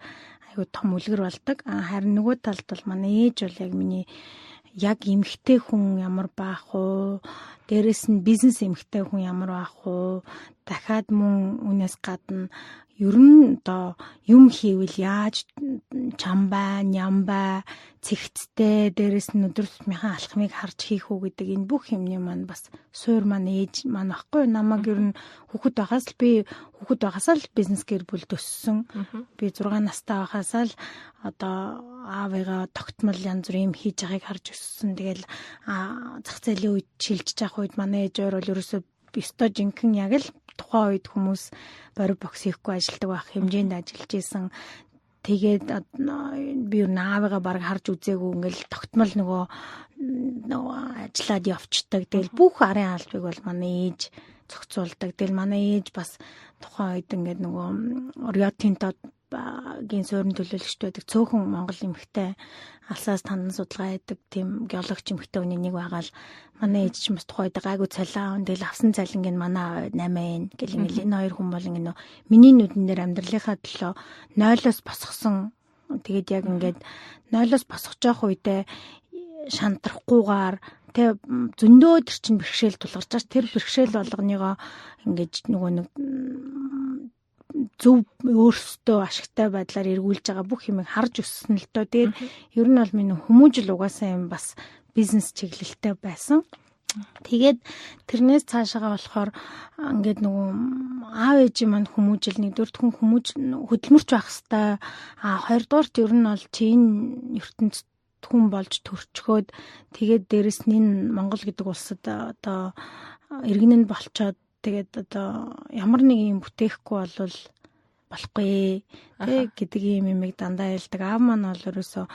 айгүй том үлгэр болдог. Харин нөгөө талд бол манай ээж бол яг миний яг эмэгтэй хүн ямар байх вэ? Дээрэс нь бизнес эмэгтэй хүн ямар байх вэ? Дахиад мөн үнээс гадна ер нь одоо юм хийвэл яаж чамбай, нямбай, цэгцтэй, дээрэс нь өдөр тутмынхаа алхмыг харж хийх үү гэдэг энэ бүх юмны маань бас суур маань ээж маань баггүй намайг ер нь хүүхэд байхасаа л бизнес гэр бүлд өссөн. Би 6 настай байхасаа л одоо аавыгаа тогтмол янз бүрийн юм хийж байгааг харж өссөн. Тэгэл зах зээлийн үед шилжиж явах үед манай ээж өөр бол ерөөсөө өстой жинхэнэ яг л тухайн үед хүмүүс барь бокс хийхгүй ажилладаг байх хэмжээнд ажиллаж исэн. Тэгээд би юу наавыгаа баг харж үзээгүй ингээл тогтмол нөгөө ажиллаад явцдаг. Тэгэл бүх арын албыг бол манай ээж зохицуулдаг. Тэгэл манай ээж бас тухайн үед ингээд нөгөө Риотинтод гийн суурин төлөөлөгчд байдаг цөөхөн Монгол эмэгтэй алсаас тандан судалгаа хийдэг тийм геологч эмэгтэй хүний нэг байгаа л манай ээж ч бас тухайд гайгүй цалин тэгэл авсан цалинг нь манай 8 гэл ингээл энэ хоёр хүн бол ингээд миний нүдэн дээр амьдралынхаа төлөө 0-оос босгосон. Тэгээд яг ингээд 0-оос босгож явах үедээ шантрахгүйгээр тэ зөндөө төр чин бэрхшээл тулгарч байгаа. Тэр бэрхшээл болгоныгоо ингээд нөгөө нэг зөв өөрсдөө ашигтай байдлаар эргүүлж байгаа бүх юмыг харж өссөн л доо. Тэгээд ер нь бол миний хүмүүжил угаасаа юм бас бизнес чиглэлтэй байсан. Тэгээд тэрнээс цаашаага болохоор ингээд нөгөө аав ээжийн маань хүмүүжил нэгдүгээр хүн хөдөлмөрч байх хэвээр хоёрдугаарт ер нь бол чин ертөнцид хүн болж төрчгөөд тэгээд дээрэс нь энэ Монгол гэдэг улсад одоо иргэн нь болчоод тэгээд одоо ямар нэг юм бүтээхгүй болвол болохгүй тий гэдэг юм юмыг дандаа хэлдэг. Аав маань бол ерөөсөө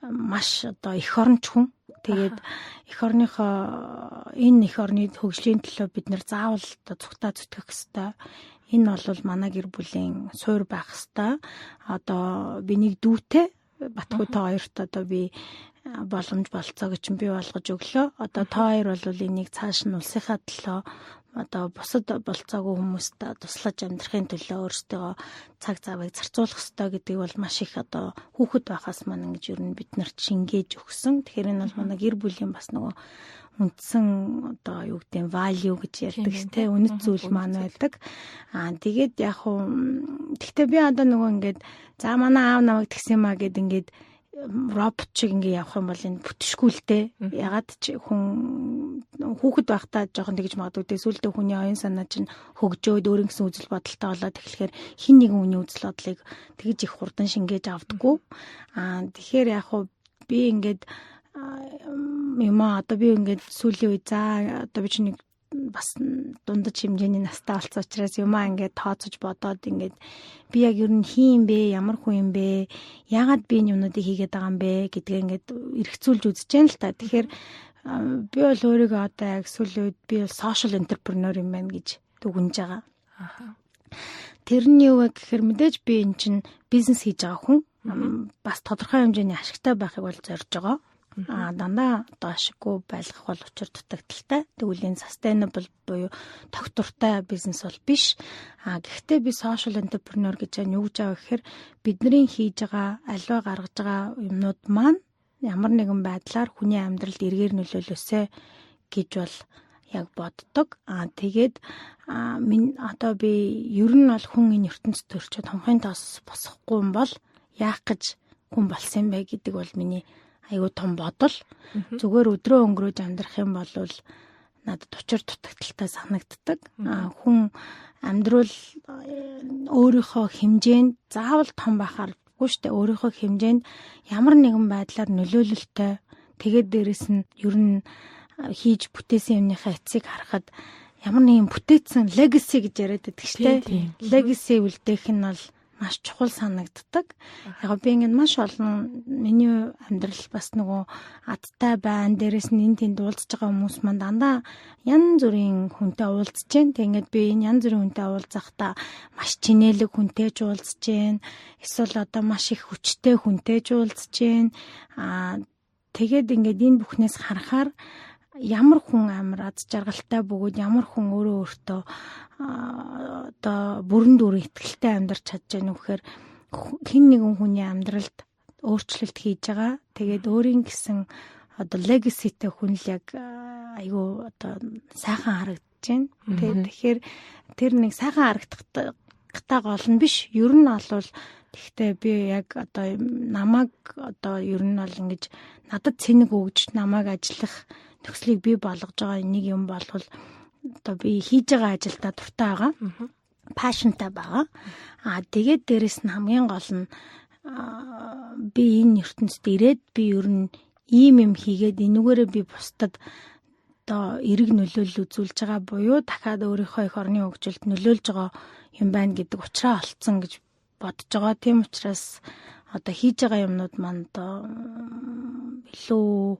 маш одоо эх оронч хүн. Тэгээд эх орныхоо энэ эх орны хөгжлийн төлөө бид нэр заавал одоо цугтаа зүтгэх ёстой. Энэ бол манай гэр бүлийн суур байх ёстой. Одоо би нэг дүүтэй Батхуйтай хоёрт одоо би боломж болцоо гэж би болгож өглөө. Одоо та хоёр бол энийг цааш нь улсынхаа төлөө одоо бусад болцоогүй хүмүүст туслаж амьдрахын төлөө өөрсдөө цаг завыг зарцуулах ёстой гэдэг бол маш их одоо хүүхэд байхаас маань ингэж ер нь бид нарт шингээж өгсөн. Тэгэхээр энэ бол манай гэр бүлийн бас нөгөө үндсэн одоо юу гэдэг нь value гэж ярьдаг тийм үнэт зүйл маань байдаг. Тэгээд яг хуу гэхдээ би одоо нөгөө ингээд за манай аав намайг тэгсэн маа гэд ингээд робот шиг ингээ явах юм бол энэ бүтшгүй л дээ. Ягаад ч хүн хүүхэд байхдаа жоохон тэгж магадгүй дээ. Сүүлдээ хүний оюун санаа чинь хөгжөөд өөр нэгэн үзэл бодолтой болоод тэгэхээр хин нэгэн хүний үзэл бодлыг тэгж их хурдан шингээж авдаггүй. Тэгэхээр яг хуу би ингээд одоо би ингээд сүүлийн үе за одоо би чинь бас дундаж хэмжээний настай болсон учраас юмаа ингээд тооцож бодоод ингээд би яг ер нь хин юм бэ, ямар хүн юм бэ, яагаад би энэ юмнуудыг хийгээд байгаа юм бэ гэдгээ ингээд эргцүүлж үзэж байна л та. Тэгэхээр би бол өөрийгөө одоо яг сүүлийн үед би бол social entrepreneur юм байна гэж дүгнэж байгаа. Тэрний юу вэ гэхээр мэдээж би эн чинь бизнес хийж байгаа хүн бас тодорхой хэмжээний ашигтай байхыг бол зорж байгаа. Дандаа одоо ашиггүй байлгах бол учир дутагдaltaй. Тэгвэл энэ sustainable буюу тогтвортой бизнес бол биш. Гэхдээ би social entrepreneur гэж юу гэж байгаа гэхээр бидний хийж байгаа аливаа гаргаж байгаа юмнууд маань ямар нэгэн байдлаар хүний амьдралд эргээр нөлөөлөөсэй гэж бол яг боддог. Тэгээд одоо би ер нь бол хүн энэ ертөнцид төрчөөд хонхын тоос босохгүй юм бол яах гэж хүн болсон юм бэ гэдэг бол миний айгуу том бодол. Зүгээр өдрөө өнгөрөөж амьдрах юм бол надад учир дутагдaltaй санагддаг. Хүн амьдрал өөрийнхөө хэмжээнд заавал том байхааргүй шүү дээ. Өөрийнхөө хэмжээнд ямар нэгэн байдлаар нөлөөлөлтөй. Тэгээд дээрэс нь ер нь хийж бүтээсэн юмныхаа эцсийг харахад ямар нэгэн бүтээсэн legacy гэж яриад байдаг шүү дээ. Legacy үлдээх нь бол маш чухал санагддаг. Яг би ингээд маш олон миний амьдрал бас нөгөө адтай байна. Дээрээс нь энэ тэнд уулзж байгаа хүмүүс маань дандаа янз бүрийн хүнтэй уулзж байна. Тэгээд би энэ янз бүрийн хүнтэй уулзахдаа маш чинэлэг хүнтэй ч уулзж байна. Эсвэл одоо маш их хүчтэй хүнтэй ч уулзж байна. Тэгээд ингээд энэ бүхнээс харахаар ямар хүн амар аз жаргалтай бөгөөд ямар хүн өөртөө одоо бүрэн дүрэн итгэлтэй амьдарч чадж байгаа нөхөр хэн нэгэн хүний амьдралд өөрчлөлт хийж байгаа. Тэгээд өөрийн гэсэн одоо легаситэй хүн л яг айгүй одоо сайхан харагдаж байна. Тэгэхээр тэр нэг сайхан харагдахтай гол нь биш. Ер нь бол тэгтээ би яг одоо намайг одоо ер нь бол ингэж надад цэник өгж намайг ажиллах нөхцөлийг бий болгож байгаа нэг юм бол одоо би хийж байгаа ажилдаа дуртай байгаа. Пашнтай байгаа. Тэгээд дээрэс нь хамгийн гол нь би энэ ертөнцид ирээд би ер нь ийм юм хийгээд энүүгээрээ би бусдад одоо эрг нөлөөлөл үзүүлж байгаа буюу дахиад өөрийнхөө эх орны хөгжилд нөлөөлж байгаа юм байна гэдэг учраас олцсон гэж бодож байгаа. Тийм учраас одоо хийж байгаа юмнууд маань одоо илүү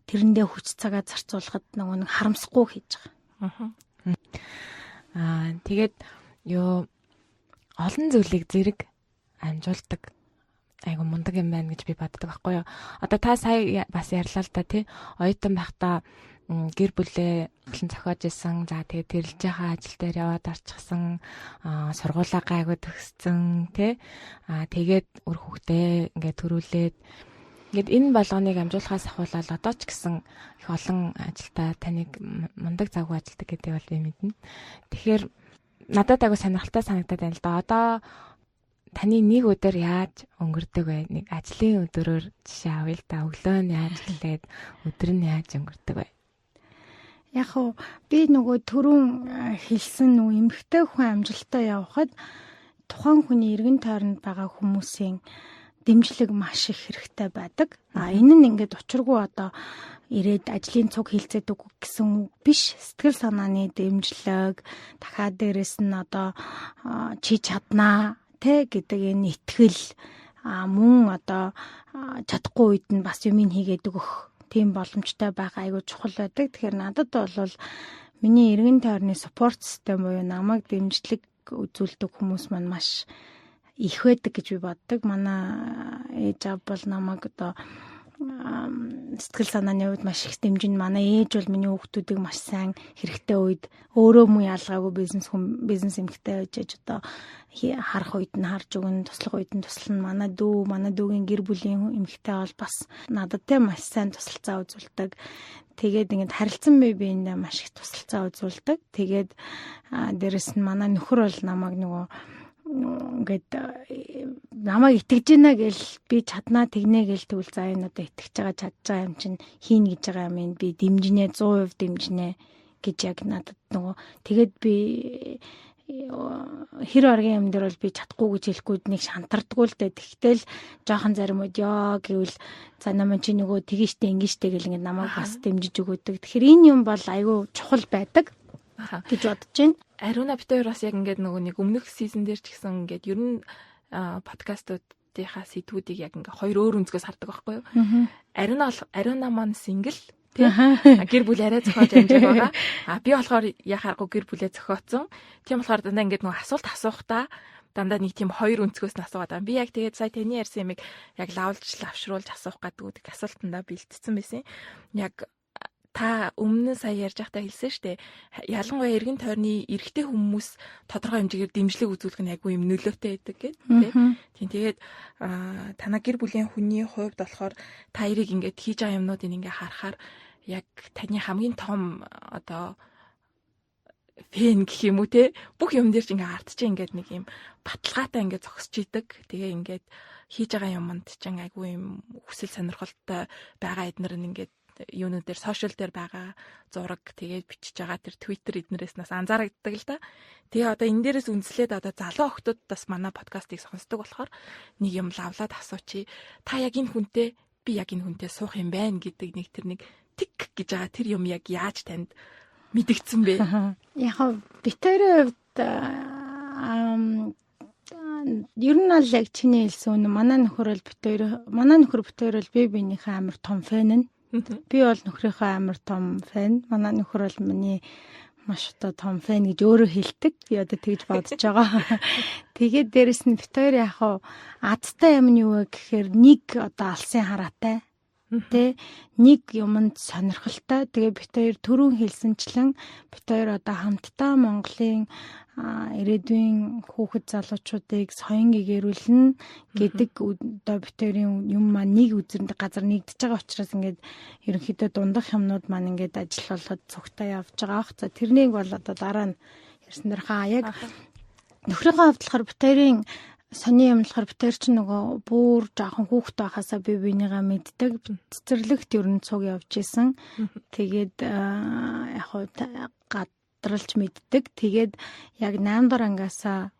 тэрэндээ хүч цагаа зарцуулахад нэг харамсахгүй хийж байгаа. Тэгээд олон зүйлийг зэрэг амжуулдаг айгу мундаг юм байна гэж би боддог байхгүй юу. Одоо та сая бас ярьлаа л да тий. Оюутан байхдаа гэр бүлээ олон зохиож исэн. За тэгээд тэрэлж байгаа ажил дээр яваад орчихсан. Сургуулаа гайгүй төгссөн тий. Тэгээд үр хөвгтөө ингээд төрүүлээд ингээд энэ болгоныг амжуулахаас ахвалал одоо ч гэсэн их олон ажилдаа таныг мундаг завгүй ажилдаг гэдэг бол би мэднэ. Тэгэхээр надад айгу сонирхолтой санагдаад байна л да. Одоо таны нэг өдөр яаж өнгөрдөг вэ? Нэг ажлын өдрөөр жишээ авъя л да. Өглөө нь яаж эхлээд өдөр нь яаж өнгөрдөг вэ? Яг уу би нөгөө түрүүн хэлсэн нөгөө эмэгтэй хүн амжилтаа явахад тухайн хүний эргэн тойронд байгаа хүмүүсийн дэмжлэг маш их хэрэгтэй байдаг. Энэ нь ингээд учиргүй одоо ирээд ажлын цуг хилцээдэг гэсэн үг биш. Сэтгэл санааны дэмжлэг, дахиад дээрэс нь одоо чи чаднаа тэ гэдэг энэ итгэл мөн одоо чадахгүй үед нь бас юм хийгээд өгөх тийм боломжтой байх айгүй чухал байдаг. Тэгэхээр надад бол миний эргэн тойрны спорт систем буюу намайг дэмжлэг үзүүлдэг хүмүүс маань маш их байдаг гэж би боддог. Манай ээж аав бол намайг одоо сэтгэл санааны хувьд маш их дэмжин. Манай ээж бол миний хүүхдүүдийг маш сайн хэрэгтэй үед өөрөө муу ялгаагүй бизнес эмэгтэй байж одоо харах үед нь харж өгнө, туслах үед нь туслана. Манай дүүгийн гэр бүлийн эмэгтэй бол бас надад те маш сайн тусалцаа үзүүлдэг. Тэгээд ингээд харилцан биендээ маш их тусалцаа үзүүлдэг. Тэгээд дээрэс нь манай нөхөр бол намайг нөгөө ингээд намайг итгэж байна гэл би чаднаа тэгнэ гэл тэгвэл за энэ одоо итгэж байгаа чадж байгаа юм чинь хийн гэж байгаа юм би дэмжинэ 100% дэмжинэ гэж яг надад нөгөө тэгээд би хэр оргийн юм дээр бол би чадахгүй гэж хэлэхгүй нэг шантардгүй л дээ. Тэгтэл жоохон заримуд ёо гэвэл за намайг чи нөгөө тгийштэй ингэжтэй гэл ингээд намайг бас дэмжиж өгöd. Тэгэхээр энэ юм бол айгүй чухал байдаг гэж бодож байна. Ариуна бид хоёр бас яг ингээд нөгөө нэг өмнөх сизон дээр ч гэсэн ингээд ер нь подкастуудынхаа сэдвүүдийг яг ингээд хоёр өөр өнцгөөс хардаг байхгүй юу? Ариуна маань сингл тий гэр бүл арай зохиож амжиг байгаа. Би болохоор яхааргүй гэр бүлээ зохиоцсон. Тийм болохоор дандаа ингээд нөгөө асуулт асуухтаа дандаа нэг тийм хоёр өнцгөөс нь асуугаад байна. Би яг тэгээд сая таны ярьсан юмыг яг лавшруулж асуух гэдэг асуултандаа бэлтцсэн байсан. Яг та өмнө сая ярьж байхдаа хэлсэн шүү дээ. Ялангуяа эргэн тойрны эрэгтэй хүмүүс тодорхой хэмжээгээр дэмжлэг үзүүлэх нь айгүй юм нөлөөтэй байдаг гэдэг тийм. Тэгээд танаа гэр бүлийн хүний хувьд болохоор та хоёрыг ингээд хийж байгаа юмнуудыг ингээд харахаар яг таны хамгийн том одоо фэн гэх юм уу те бүх юм дээр ч ингээд ардчих ингээд нэг юм баталгаатай ингээд зогсож идэг. Тэгээ ингээд хийж байгаа юмд ч айгүй юм хүсэл сонирхолтой байгаа эднэр нь ингээд юунууд дээр сошиал дээр байгаа зураг тэгээд бичиж байгаа тэр Twitter эднэрээс нас анзаарагддаг л да. Тэгээ одоо энэ дээрээс үндэслээд одоо залуу охтууд бас манай подкастыг сонсдог болохоор нэг юм лавлаад асуучи. Та яг энэ хүнтэй би яг энэ хүнтэй суух юм байна гэдэг нэг тэр нэг тик гэж байгаа тэр юм яг яаж танд мэдэгдсэн бэ? Яг битэрийн хувьд ер нь л яг чиний хэлсэн үнэ. Манай нөхөр битэр бол би биенийхээ амар том фэн нь. Би бол нөхрийнхөө амар том фэн. Манай нөхөр бол миний маш одоо том фэн гэж өөрөө хэлдэг. Би одоо тэгж бодож байгаа. Тэгээд дээрэс нь битэр яг азтай юм нь юу вэ гэхээр нэг одоо алсын хараатай. Тэ нэг юмд сонирхолтой. Тэгээ бит хоёр түрүүн хэлсэнчлэн бит хоёр одоо хамтдаа Монголын ирээдүйн хүүхэд залуучуудыг соён гэгэрүүлнэ гэдэг одоо бит хоёрын юм маань нэг үзэрэнд газар нэгдэж байгаа учраас ингээд ерөнхийдөө дундах юмнууд маань ингээд ажил болоод цугтаа явж байгаа ах. За тэрнийг бол одоо дараа нь ярьснаар яг нөхрийнхөө хувьд болохоор бит хоёрын сони юм болохоор бит хоёр ч нөгөө бүр жоохон хүүхэд байхасаа бие биенийгаа мэддэг цэцэрлэгт ер нь цуг явж исэн. Тэгээд яг хуу гадралж мэддэг. Тэгээд яг 8 дахь ангиасаа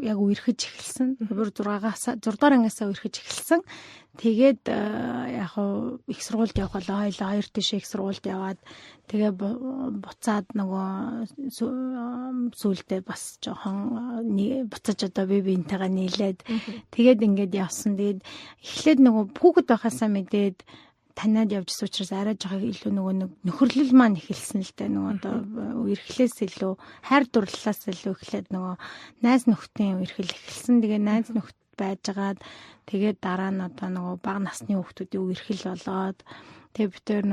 яг үерхэж эхэлсэн. Бүр 6 дугаар ангиасаа үерхэж эхэлсэн. Тэгээд яг хуу их сургуульд явах болоо хоёлаа хоёр тийш их сургуульд яваад тэгээ буцаад нөгөө сүүлдээ бас жоохон буцаж одоо бие биентэйгээ нийлээд тэгээд ингээд явсан. Тэгээд эхлээд нөгөө хүүхэд байхасаа мэдээд таниад явжсэн учраас арай жоохон илүү нөгөө нөхөрлөл маань эхэлсэн л дээ. Нөгөө одоо үерхлээс илүү хайр дурлалаас илүү эхлээд нөгөө найз нөхдийн үерхэл эхэлсэн. Тэгээ найз нөхд байжгаад тэгээд дараа нь одоо нөгөө бага насны хүүхдүүдийн үерхэл болоод тэгээд бид тэр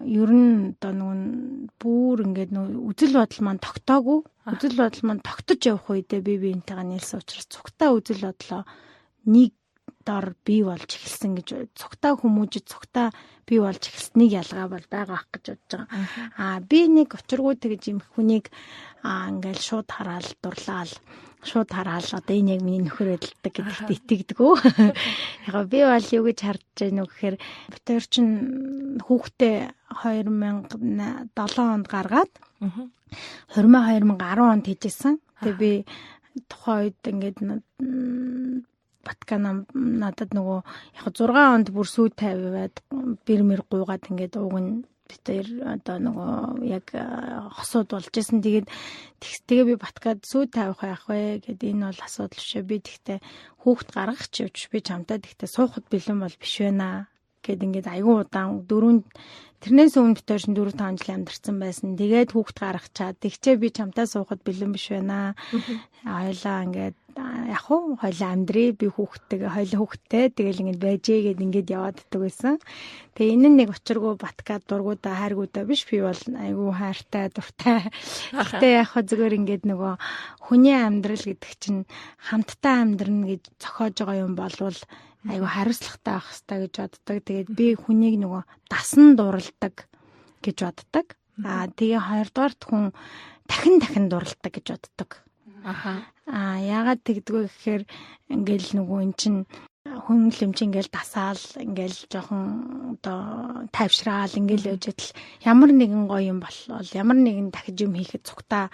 ер нь одоо нөгөө бүр ингээд үзэл бодол маань тогтоогүй. Үзэл бодол маань тогтож явах үедээ бие биентэйгээ нийлсэн учраас цугтаа үзэл бодлоо нэг дор бий болж эхэлсэн гэж цугтаа хүмүүжид цугтаа бий болж эхэлснийг ялгаа бол байгаа ах гэж бодож байгаа. Би нэг учиргүй тэгж юм хүнийг ингээл шууд хараал дурлаал шууд хараал одоо энэ яг миний нөхөр эдэлдэг гэдэгт итгэдэггүй. Яг би бол юу гэж харж байна вэ гэхээр бид хоёр чинь хүүхдээ 2007 онд гаргаад 2010 онд хийжсэн. Тэгээ би тухайн үед ингээд Баткана надад нөгөө яг 6 онд бүр сүү тавиад бэрмэр гуугаад ингээд уг нь бид тэр одоо нөгөө яг хосууд болж исэн. Тэгээ би Баткад сүү тавих яах вэ гэдэг энэ бол асуудал бишээ. Би тэгтээ хүүхд гаргах ч явж би чамтай тэгтээ суухад бэлэн бол биш байна гэд ингээд аягүй удаан тэрнээс өмнө бид хоёр 4-5 жил амьдарсан байсан. Тэгээд хүүхд гаргачаад тэгчээ би чамтай суухад бэлэн биш байна. Хоёлаа ингээд яг хуу хоёлаа амьдрий би хүүхдтэйгээ хоёлаа хүүхдтэй тэгэл ингээд байжээ гэд ингээд яваад ддаг байсан. Тэгээ энэ нэг учиргүй Баткад дургуудаа хайргуудаа биш би бол айгүй хайртай дуртай. Гэтэ яг хоо зүгээр ингээд нөгөө хүний амьдрал гэдэг чинь хамтдаа амьдрна гэж зохиож байгаа юм болвол айгүй хариуцлагатай байх хэрэгтэй гэж боддог. Тэгээд би хүнийг нөгөө дасан дурладаг гэж боддог. Тэгээ хоёрдугаарт хүн дахин дурладаг гэж боддог. Яагаад тэгдэггүй гэхээр ингээл нөгөө эн чин хүн лэмж ингээл дасаал ингээл жоохон одоо тайвшраал ингээл яж идэл ямар нэгэн гоё юм болол ямар нэгэн дахиж юм хийхэд цугтаа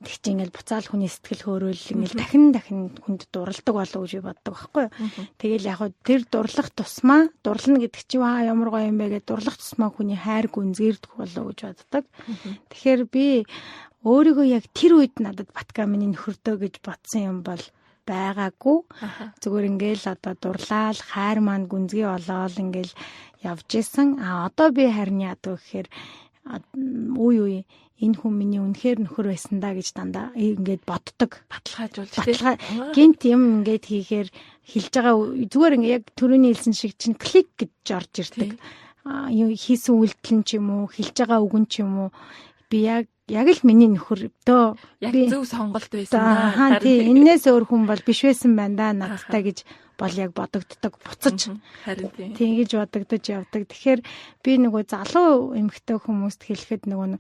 тэг чи ингээл буцаал хүний сэтгэл хөөрөөл ингээл дахин хүнд дурладаг болов гэж боддог байхгүй юу. Тэгэл яг тэр дурлах тусмаа дурлна гэдэг чи ямар гоё юм бэ гэдэг дурлах тусмаа хүний хайр гүнзгийрдэх болов гэж боддог. Тэгэхээр би өөрийгөө яг тэр үед надад Батка миний нөхөртөө гэж бодсон юм бол байгаагүй. Зүгээр ингээл одоо дурлал хайр маань гүнзгий болоод ингээл явж исэн. Одоо би харин яадаг гэхээр үе энэ хүн миний үнэхээр нөхөр байсан да гэж дандаа ингээд боддог. Баталгаажуулж гинт юм ингээд хийхээр хэлж байгаа зүгээр ингээ яг төрөний хэлсэн шиг чинь клик гэж орж ирдэг. Хийсэн үйлдэл ч юм уу, хэлж байгаа үгэн ч юм уу би яг л миний нөхөр дөө яг зөв сонголт байсан. Тийм энээс өөр хүн бол биш байсан байна да надтай гэж бол яг бодогддог буцаж. Харин тийм гэж бодогдож явдаг. Тэгэхээр би нөгөө залуу эмэгтэй хүмүүст хэлэхэд нөгөө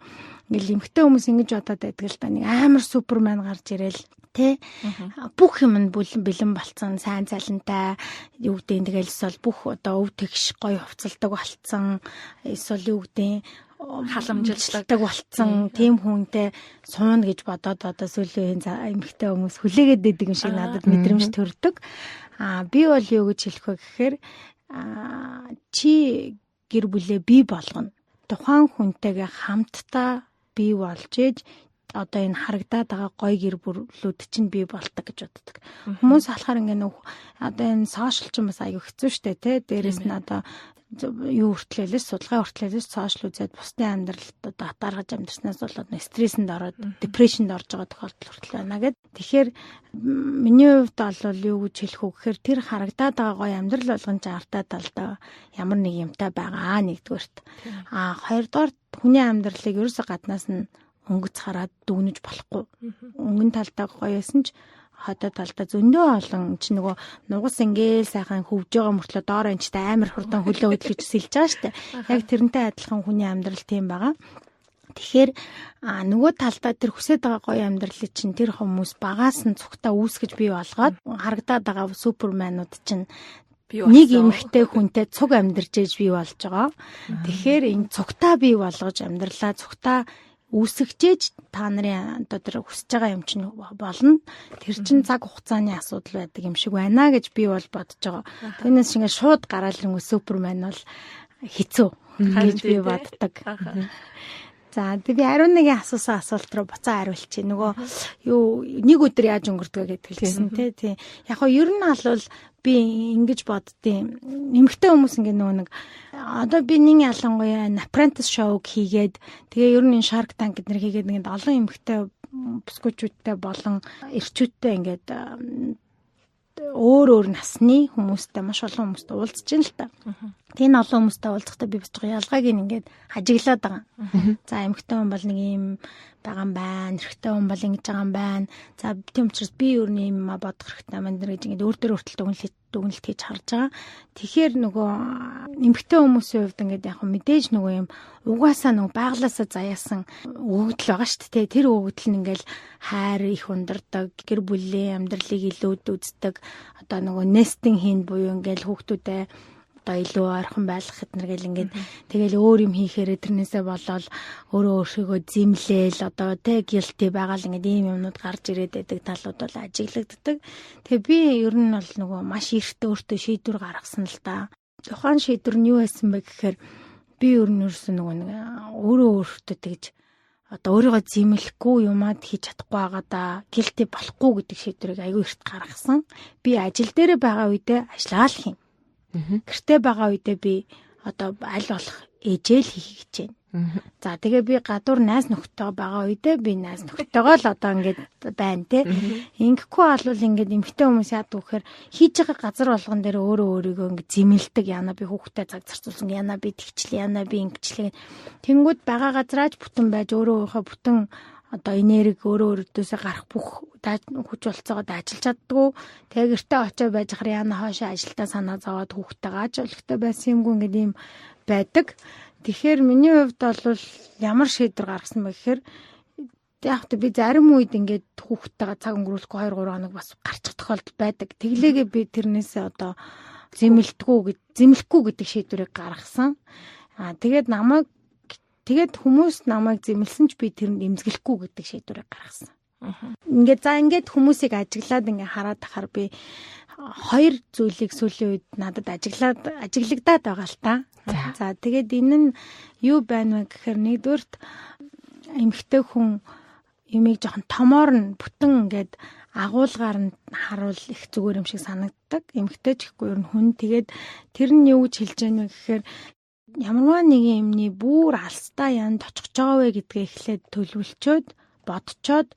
ингээл эмэгтэй хүмүүс ингэж бодоод байдаг л да. Нэг амар супермен гарч ирээл тэ бүх юм нь бэлэн болцсон, сайн цалинтай юу гэдэг нь тэгэл эсвэл бүх одоо өв тэгш гоё хувцалдаг болцсон. Эсвэл юу гэдэг халамжилдаг болцсон тийм хүнтэй сууна гэж бодоод одоо сүүлийн эмэгтэй хүмүүс хүлээгээд идэг юм шиг надад мэдрэмж төрдөг. Би бол юу гэж хэлэх вэ гэхээр чи гэр бүлээ бий болгоно. Тухайн хүнтэйгээ хамтдаа бий болж ээж одоо энэ харагдаад байгаа гоё гэр бүлүүд чинь бий болдог гэж боддог. Хүмүүс болохоор ингээ одоо энэ сошиал ч юм бас аюу хэцүү шттэ те. Дээрээс нь одоо юу хүртлээлээс судалгаа хүртлээлээс цааш үзээд бусдын амьдралд одоо хатааргаж амьдрснаас болоод стрессэнд ороод депрешэнд орж байгаа тохиолдол хүртэл байна гэд. Тэгэхээр миний хувьд бол юу гэж хэлэх вэ гэхээр тэр харагдаад байгаа гоё амьдрал болгон ч артаа талдаа ямар нэг юмтай байгаа нэгдүгээрт. Хоёрдугаар хүний амьдралыг ерөөсө гаднаас нь өнгөц хараад дүгнэж болохгүй. Өнгөн талдаа гоё байсан ч хадаа талдаа зөндөө олон ч нөгөө нугас ингээл сайхан хөвж байгаа мөртлөө доор энэчтэй амар хурдан хөлөө хөдлөж сэлж байгаа штэ. Яг тэрнтэй адилхан хүний амьдрал тийм байгаа. Тэгэхээр нөгөө талдаа тэр хүсэж байгаа гоё амьдралыг чинь тэр хүмүүс багаас нь цугтаа үүсгэж бий болгоод харагдаад байгаа суперманууд чинь нэг эмэгтэй хүнтэй цуг амьдарч ээж бий болж байгаа. Тэгэхээр энэ цугтаа бий болгож амьдралаа цугтаа үүсгэж та нарын одоо тэр хүсэж байгаа юм чинь болно. Тэр чинь цаг хугацааны асуудал байдаг юм шиг байна гэж би бол бодож байгаа. Түүнээс шингээ шууд гараал ирэнгүү супермен бол хэцүү гэж би боддог. За би 11-ийн асуусан асуулт руу буцаа хариулчих. Нөгөө юу нэг өдөр яаж өнгөрдөг гэдэг хэлсэн тий. Яг хоо ер нь бол би ингэж боддیں۔ Эмэгтэй хүмүүс ингэ нөгөө нэг одоо би нэг ялангуяа Apprentice show-г хийгээд тэгээ ер нь Shark Tank гэднэр хийгээд ингээд олон эмэгтэй бүсгүүчүүдтэй болон эрчүүдтэй ингээд өөр насны хүмүүстэй маш олон хүмүүстэй уулзж байна л та. Тэгээ энэ олон хүмүүстэй уулзахдаа би бас ялгааг ингээд хажиглаад байгаа. За эмэгтэй хүн бол нэг юм байгаа юм байна. Эрэгтэй хүн бол ингэж байгаа юм байна. За тийм учраас би өөр нэг юм бодох хэрэгтэй байна гэж ингээд өөр дөр хүртэл дүгнэлт хийж харж байгаа. Тэгэхээр нөгөө эмэгтэй хүмүүсийн хувьд ингээд яг мэдээж нөгөө юм угаасаа нөгөө байглаасаа заяасан өгөгдөл байгаа шүү дээ. Тэр өгөгдөл нь ингээд хайр их ундардаг, гэр бүлийн амьдралыг илүүд үздэг. Одоо нөгөө нестинг хийн буюу ингээд хүүхдүүдээ одоо илүү ойрхон байлгах гэднэр гэл ингээд тэгэл өөр юм хийхээр тэрнээсээ болоод өөрөө өөрсгөө зэмлээл одоо тэ guilty байгаа л ингээд ийм юмнууд гарч ирээд байдаг талууд бол ажиглагддаг. Тэгээ би ер нь бол нөгөө маш эрт өөртөө шийдвэр гаргасан л да. Тухайн шийдвэр нь юу байсан бэ гэхээр би ер нь ерөөсөө нөгөө нэг өөртөө тэгж одоо өөрийгөө зэмлэхгүй юмад хийж чадахгүй байгаа да, guilty болохгүй гэдэг шийдвэрийг аягүй эрт гаргасан. Би ажил дээр байгаа үедээ ажиллаа л хийн. Гэртээ байгаа үедээ би одоо аль болох ээжэл хийх гэж байна. За тэгээ би гадуур найз нөхдөйгөө байгаа үедээ би найз нөхдөйгөө л одоо ингээд байна те. Ингэхгүй болвол ингээд эмэгтэй хүмүүс яадаг вэхээр хийж байгаа газар болгон дээр өөрөө өөрийгөө ингээд зэмэлдэг. Яна би хүүхдэд цаг зарцуулсан, яна би тэгчлээ, яна би ингэчлээ. Тэнгүүд байгаа газраач бүтэн байж өөрийнхөө бүтэн одоо энерги өөрөөсөө гарах бүх хүч болцоогоод ажиллаж чаддгүй. Тэгээ гэртээ очиж байж хар яна хоошоо ажилдаа санаа зовоод хүүхдтэйгээ аж олгтой байсан юмгүй ингээд юм байдаг. Тэгэхээр миний хувьд бол ямар шийдвэр гаргасан бэ гэхээр яг та би зарим үед ингээд хүүхдтэйгээ цаг өнгөрүүлэхгүй 2-3 хоног бас гарчих тохиолдол байдаг. Тэглээгээ би тэрнээсээ одоо зэмлэхгүй гэдэг шийдвэрийг гаргасан. Тэгээд хүмүүс намайг зэмлсэн ч би тэрэнд эмзэглэхгүй гэдэг шийдвэрийг гаргасан. Ингээд хүмүүсийг ажиглаад ингээд хараад тахаар би хоёр зүйлийг сүүлийн үед надад ажиглагдаад байгаа л та. За тэгээд энэ нь юу байна вэ гэхээр нэгдүгürt эмэгтэй хүн юмыг жоохон томоор нь бүтэн ингээд агуулгаар нь харуул их зүгээр юм шиг санагддаг. Эмэгтэй ч гэхгүй ер нь хүн тэгээд тэр нь юу гэж хэлж яана вэ гэхээр ямарваа нэг юмны бүр алстаа янд очих жоо вэ гэдгээ эхлээд төлөвлөчөөд бодцоод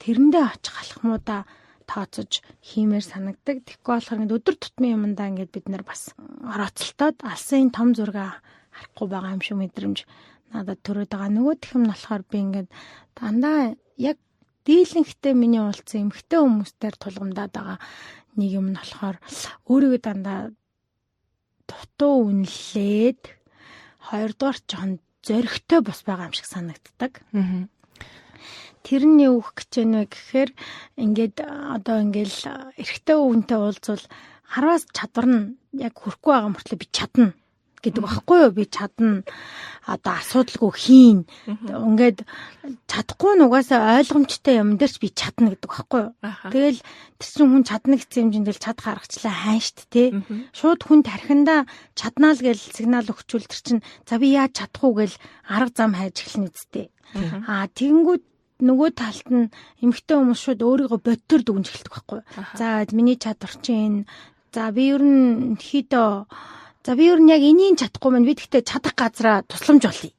тэрэндээ очих алхмуудаа тооцож хиймээр санагдаг. Тэгэхгүй болохоор ингээд өдөр тутмын юмдаа ингээд бид нар бас орооцолтоод алсын том зураг харахгүй байгаа юм шиг мэдрэмж надад төрөөд байгаа. Нөгөөх юм нь болохоор би ингээд дандаа яг дийлэнхтэй миний уулзсан эмэгтэй хүмүүстээр тулгамдаад байгаа нэг юм нь болохоор өөрийгөө дандаа дутуу үнэлээд хоёрдугаар жоохон зөрөгтэй бас байгаа юм шиг санагддаг. Тэр нь юу гэж байна вэ гэхээр ингээд одоо ингээл эрэгтэй хүнтэй уулзвал хараас чадвар нь яг хүрхгүй байгаа мөртлөө би чадна гэдэг багхгүй юу? Би чадна. Одоо асуудалгүй хийн. Ингээд чадахгүй нугасаа ойлгомжтой юм дээрч би чадна гэдэг багхгүй юу? Тэгэл тэр чинь хүн чадна гэсэн хэмжээнд л чад гаргачлаа хайн штт те. Шууд хүн тархиндаа чаднаа л гэж сигнал өгчүүл тэр чинь за би яаж чадахгүй гэл арга зам хайж эхэлнэ үсттэй. Тэгэнгүүт нөгөө талд нь эмэгтэй хүмүүс шууд өөрийгөө бодтор дүгнж эхэлдэг байхгүй юу? За миний чадвар чинь за би ер нь хидөө За би ер нь яг энийг чадахгүй маань би тэгтээ чадах газараа тусламж олъё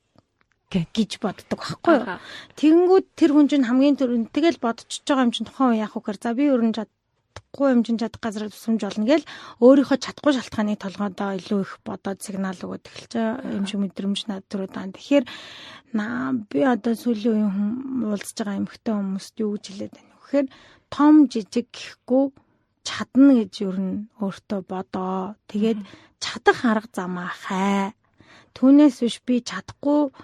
гэж боддог байхгүй юу. Тэгэнгүүт тэр хүн чинь хамгийн түрүүнд тэгэл бодчихж байгаа юм чинь тухайн үе яах вэ гэхээр за би ер нь чадахгүй юм чинь чадах газараа тусламж олно гэл өөрийнхөө чадахгүй шалтгааны толгойдоо илүү их бодоод сигнал өгöd эхэлж байгаа юм шиг мэдрэмж над төрөд байгаа. Тэгэхээр би одоо сүүлийн үеийн уулзж байгаа эмэгтэй хүмүүст юу гэж хэлээд байна вэ гэхээр том жижиг гэхгүй чадна гэж ер нь өөртөө бодоо. Тэгээд чадах арга замаа хай. Түүнээс биш би чадахгүй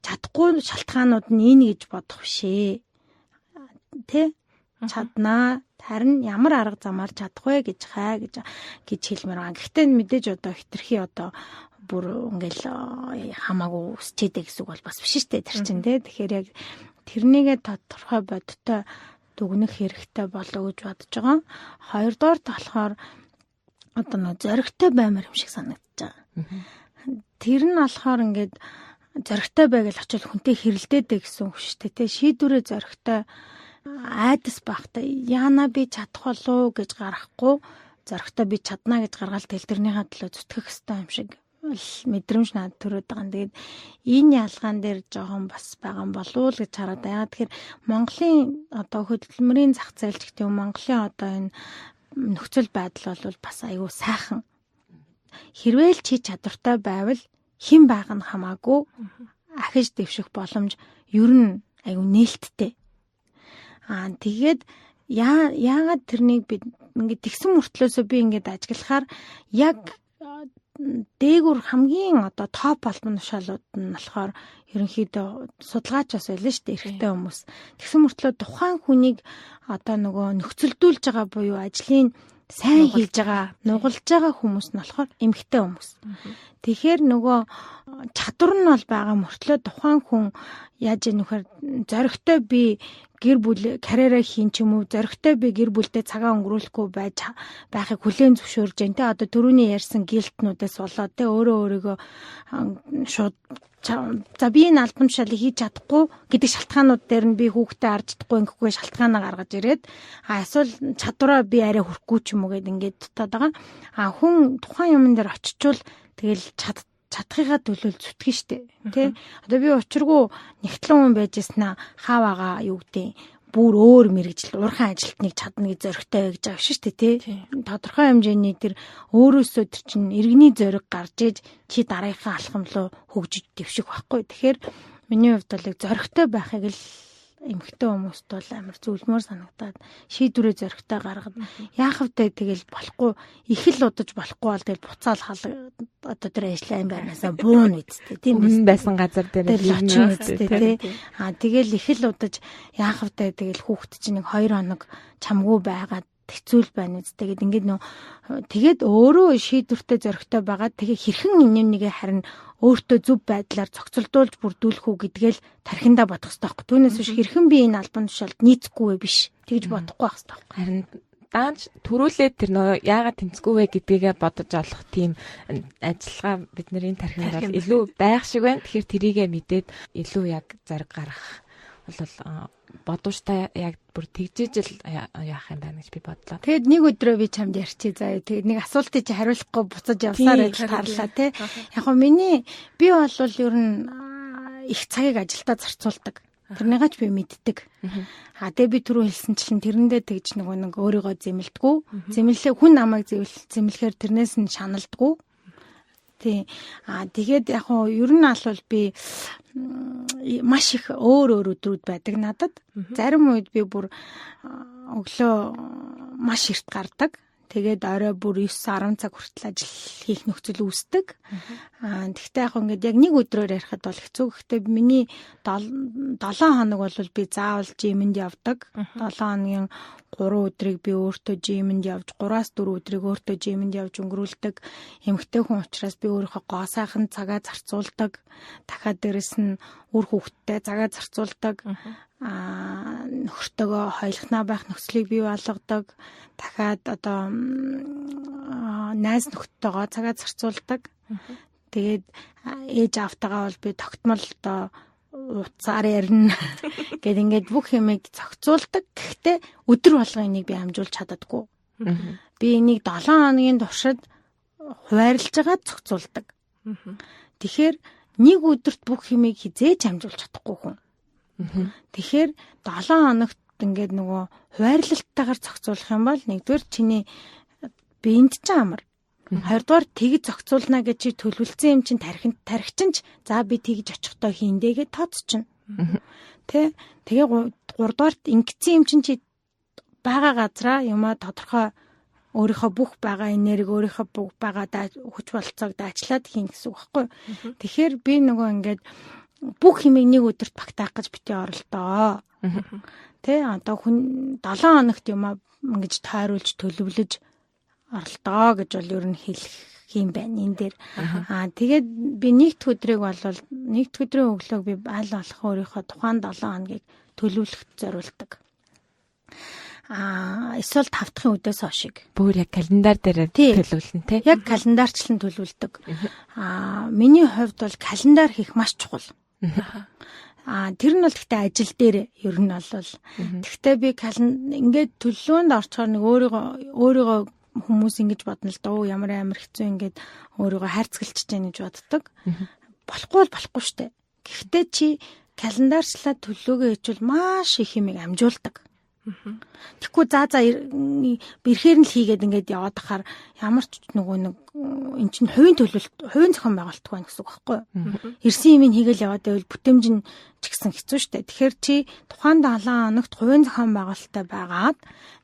шалтгаанууд нь энэ гэж бодох бишээ. Тэ? Чаднаа. Харин ямар арга замаар чадах вэ гэж хай гэж хэлмээр байгаа. Гэхдээ мэдээж одоо хитрхи одоо бүр ингээл хамаагүй үсчээдэ гэсэн үг бол бас биш шүү дээ тэр чинь тэ. Тэгэхээр яг тэрнийгээ тодорхой бодтой дүгнэх хэрэгтэй болоо гэж бодож байгаа. Хоёрдугаар болохоор одоо нэг зоригтой баймар юм шиг санагдаж байгаа. Тэр нь болохоор ингээд зоригтой бай гэж очил хүнтэй хэрэлдээдэ гэсэн үг шүү дээ. Тэ шийдвэрээ зоригтой айдас багтай яана би чадах болов гэж гарахгүй зоригтой би чадна гэж гаргаал тэлдэрнийхээ төлөө зүтгэх хэрэгтэй юм шиг мэдрэмж надад төрөд байгаа. Тэгээд энэ ялгаан дээр жоохон бас байгаа болов уу гэж хараад байгаа. Тэгэхээр Монголын одоо хөдөлмөрийн зах зээл ч гэдэг юм Монголын одоо энэ нөхцөл байдал бол бас аюу сайхан. Хэрвээ л чи чадвартай байвал хэн байх нь хамаагүй ахиж дэвших боломж ер нь аюу нээлттэй. Тэгээд яагаад тэрнийг би ингээд тэгсэн мөртлөөсөө би ингээд ажиглахаар яг дээгүр хамгийн одоо топ албан тушаалууд нь болохоор ерөнхийдөө судалгаач бас байлаа шүү дээ эрэгтэй хүмүүс. Тэгсэн мөртлөө тухайн хүнийг одоо нөгөө нөхцөлдүүлж байгаа буюу ажлын сайн хийж байгаа, нугалж байгаа хүмүүс нь болохоор эмэгтэй хүмүүс. Тэгэхээр нөгөө чадвар нь бол байгаа мөртлөө тухайн хүн яаж яах нөхөр зоригтой би гэр бүл карьераа хийн ч юм уу зоригтой би гэр бүлдээ цагаа өнгөрүүлэхгүй байхыг хүлээн зөвшөөрж जैन тэ одоо түрүүний ярьсан гилтнүүдээс болоод тэ өөрийгөө шууд за би энэ альбом тушаалыг хийж чадахгүй гэдэг шалтгаанууд дээр нь би хүүхдээ арж чадахгүй ингэхгүй шалтгаанаа гаргаж ирээд эсвэл чадвараа би арай хүрхгүй ч юм уу гэд ингээд дутаад байгаа. Хүн тухайн юмн дээр очичвол тэгэл чадхыгаа төлөөл зүтгэн штэ тий. Одоо би учиргүй нэгтлэн хүн байж яснаа хааваага юу гэдэг бүр өөр мэрэгжил урхан ажилтныг чадна гэж зоригтой байж байгаа шүү дээ тий. Тодорхой хэмжээний тэр өөрөөсөө тэр чинь иргэний зориг гарч иж чи дараагийнхаа алхам руу хөгжиж дэвших байхгүй. Тэгэхээр миний хувьд бол зоригтой байхыг л эмэгтэй хүмүүст бол амар зүйлмөр санагдаад шийдвэрээ зоригтой гаргад яах вэ тэгэл болохгүй их л удаж болохгүй бол тэгэл буцаал одоо тэр ажиллаа юм байнасаа буун үсттэй тийм байсан газар дээр очин үсттэй тий. Тэгэл их л удаж яах вэ тэгэл хүүхэд чинь 2 хоног чамгүй байгаад хэцүүл байна үсттэй гэд ингээд тэгээд өөрөө шийдвэртэй зоригтой байгаа. Тэгээ хэрхэн нэгээ харин өөртөө зөв байдлаар зохицолдуулж бүрдүүлэх үү гэдгээл тархиндаа бодох хэрэгтэй байхгүй. Түүнээс биш хэрхэн би энэ альбом тушаалд нийцэхгүй вэ биш. Тэгж бодохгүй байх хэрэгтэй. Харин даанч төрүүлээд тэр нөгөө яагаад тэмцэхгүй вэ гэдгийг бодож олох тийм ажиллагаа бидний тархинд бол илүү байх шиг байна. Тэгэхээр тэрийгэ мэдээд илүү яг зориг гаргах бол бодвчтай яг бүр тэгжижил яах юм байна гэж би бодлоо. Тэгэд нэг өдрөө би чамд ярьчих заяа. Тэгээд нэг асуултыг чи хариулахгүй буцаж явсаар байж тарлаа тий. Яг нь миний би бол ер нь их цагийг ажилдаа зарцуулдаг. Тэрнийгээ ч би мэддэг. Тэгээ би түрүү хэлсэнчлэн тэрэндээ тэгж нэг өөрийгөө зэмлдэггүй. Зэмлэлээ хүн намайг зэмлэхээр тэрнээс нь шаналдаггүй. Тий. Тэгээд яг нь ер нь алвал би маш их өөр өдрүүд байдаг надад. Зарим үед би бүр өглөө маш эрт гардаг. Тэгээд орой бүр 9-10 цаг хүртэл ажил хийх нөхцөл үүсдэг. Тэгвэл яг ингээд яг нэг өдрөөр ярихад бол хэцүү. Гэхдээ миний 7 хоног бол би заавал жимэнд явдаг. 7 хоногийн 3 өдрийг би өөртөө жимэнд явж 3-4 өдрийг өөртөө жимэнд явж өнгөрүүлдэг. Эмэгтэй хүн учраас би өөрийнхөө гоо сайхан цагаа зарцуулдаг. Дахиад дээрэс нь үр хүүхдтэй цагаа зарцуулдаг. Нөхөртөөгөө хоёулахнаа байх нөхцөлийг бий болгодог. Дахиад одоо найз нөхдөдөө цагаа зарцуулдаг. Тэгээд ээж аавтайгаа бол би тогтмол одоо уцаар ярина гэд ингээд бүх юмыг зохицуулдаг. Гэхдээ өдөр болгоо энийг би амжуулж чаддаггүй. Би энийг 7 хоногийн туршид хуваарлж байгаа зохицуулдаг. Тэгэхээр нэг өдөрт бүх хэмийг хизээж амжуулж чадахгүй хүн. Тэгэхээр 7 хоногт ингээд нөгөө хуваарлалттайгаар зохицуулах юм бол нэгдүгээр чиний биенд ч амар. Хоёрдугаар тэгж зохицуулна гэж чи төлөвлөсөн юм чинь тархичин ч за би тэгж очихдоо хийндээгээ тооцчихно. Тэгээ гуравдугаарт ингэсэн юм чинь чи бага газраа юмаа тодорхой өөрийнхөө бүх байгаа энерги өөрийнхөө бүх байгаа хүч болцоог даачлаад хийн гэсэн үг байхгүй. Тэгэхээр би нөгөө ингээд бүх хэмийг нэг өдөрт багтаах гэж бити оролдоо. Одоо хүн 7 хоногт юмаа ингэж тойруулж төлөвлөж оролдоо гэж бол ер нь хэлэх юм байна энэ дээр. Тэгээд би нэгд өдрийг болвол нэгд өдрийн өглөөг би аль болох өөрийнхөө тухайн 7 хоногийг төлөвлөхөд зориулдаг. Эсвэл 5 дахь өдөөс хойшиг. Бүр яг календар дээр төлөвлөн тий. Яг календарчлан төлөвлөдөг. Миний хувьд бол календар хийх маш чухал. Тэр нь бол гэхдээ ажил дээр ер нь бол гэхдээ би ингээд төлөвлөөнд орчхоор нэг өөрийгөө хүмүүс ингэж бодно л дөө ямар амар хэцүү ингээд өөрийгөө хайрцагчж яах гэж боддог. Болохгүй бол болохгүй штэ. Гэхдээ чи календарчлаад төлөвлөгөө хийвэл маш их юм амжуулдаг. Тэгэхгүй бэрхээр нь л хийгээд ингээд яваад ахаар ямар ч нөгөө нэг эн чинь хувийн төлөвлөлт, хувийн зохион байгуулалт байна гэсэн үг байхгүй юу? Ирсэн юм хийгээл яваад байвал бүтээмж нь ч гэсэн хэцүү шттэ. Тэгэхээр чи тухайн 7 хоногт хувийн зохион байгуулалттай байгаад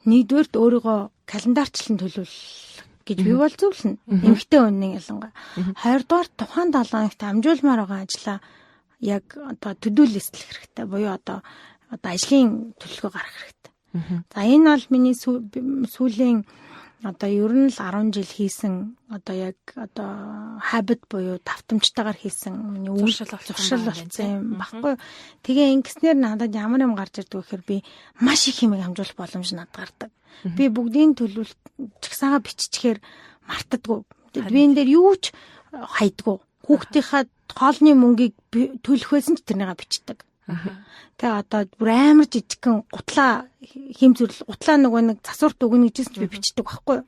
нэгдүгээрт өөрийгөө календарчлан төлөвлөх гэж би бол зөвлөнө. Эмэгтэй үнэн ялангуяа. Хоёрдугаар тухайн 7 хоногт амжуулмаар байгаа ажлаа яг одоо төдийлөсөлөх хэрэгтэй. Буюу одоо ажлын төлөвлөгөө гаргах хэрэгтэй. За энэ бол миний сүүлийн одоо ер нь л 10 жил хийсэн одоо яг одоо habit буюу давтамжтайгаар хийсэн миний зуршил болсон юм баггүй. Тэгээ ингэснээр надад ямар юм гарч ирдэг вэ гэхээр би маш их юм амжуулах боломж надад гардаг. Би бүгдийн төлөвлөлт чагсаага биччихээр мартадгүй. Би энэ дээр юу ч хайдгүй. Хүүхдийнхаа хоолны мөнгийг төлөх байсан ч тэрнийгээ бичдэг. Тэгээ одоо бүр амар жижигхэн гутлаа нөгөө нэг засварт өгнө гэжсэн ч би бичдэг байхгүй.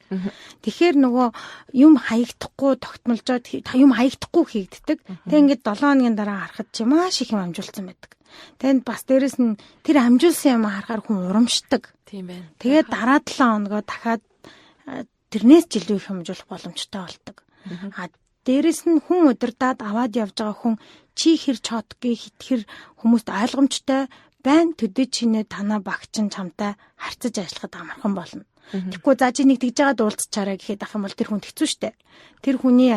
Тэгэхээр нөгөө юм хаягдахгүй тогтмолжоод юм хаягдахгүй хийгддэг. Тэгээ ингээд 7 хоногийн дараа харахад чи маш их юм амжуулсан байдаг. Тэгээд бас дээрэс нь тэр амжуулсан юм харахаар хүн урамшдаг. Тийм байна. Тэгээд дараа 7 хоногоо дахиад тэрнээс ч илүү их амжуулах боломжтой болдог. Дээрэс нь хүн удирдаад аваад явж байгаа хүн чи хэр чотгийн хитгэр хүмүүст ойлгомжтой байна төдөө чинээ танаа багч нь чамтай харьцаж ажиллахад амархан болно. Тэгэхгүй за чи нэг тэгж байгаа уулзчаарай гэхэд ах юм бол тэр хүн хэцүү шттэ. Тэр хүний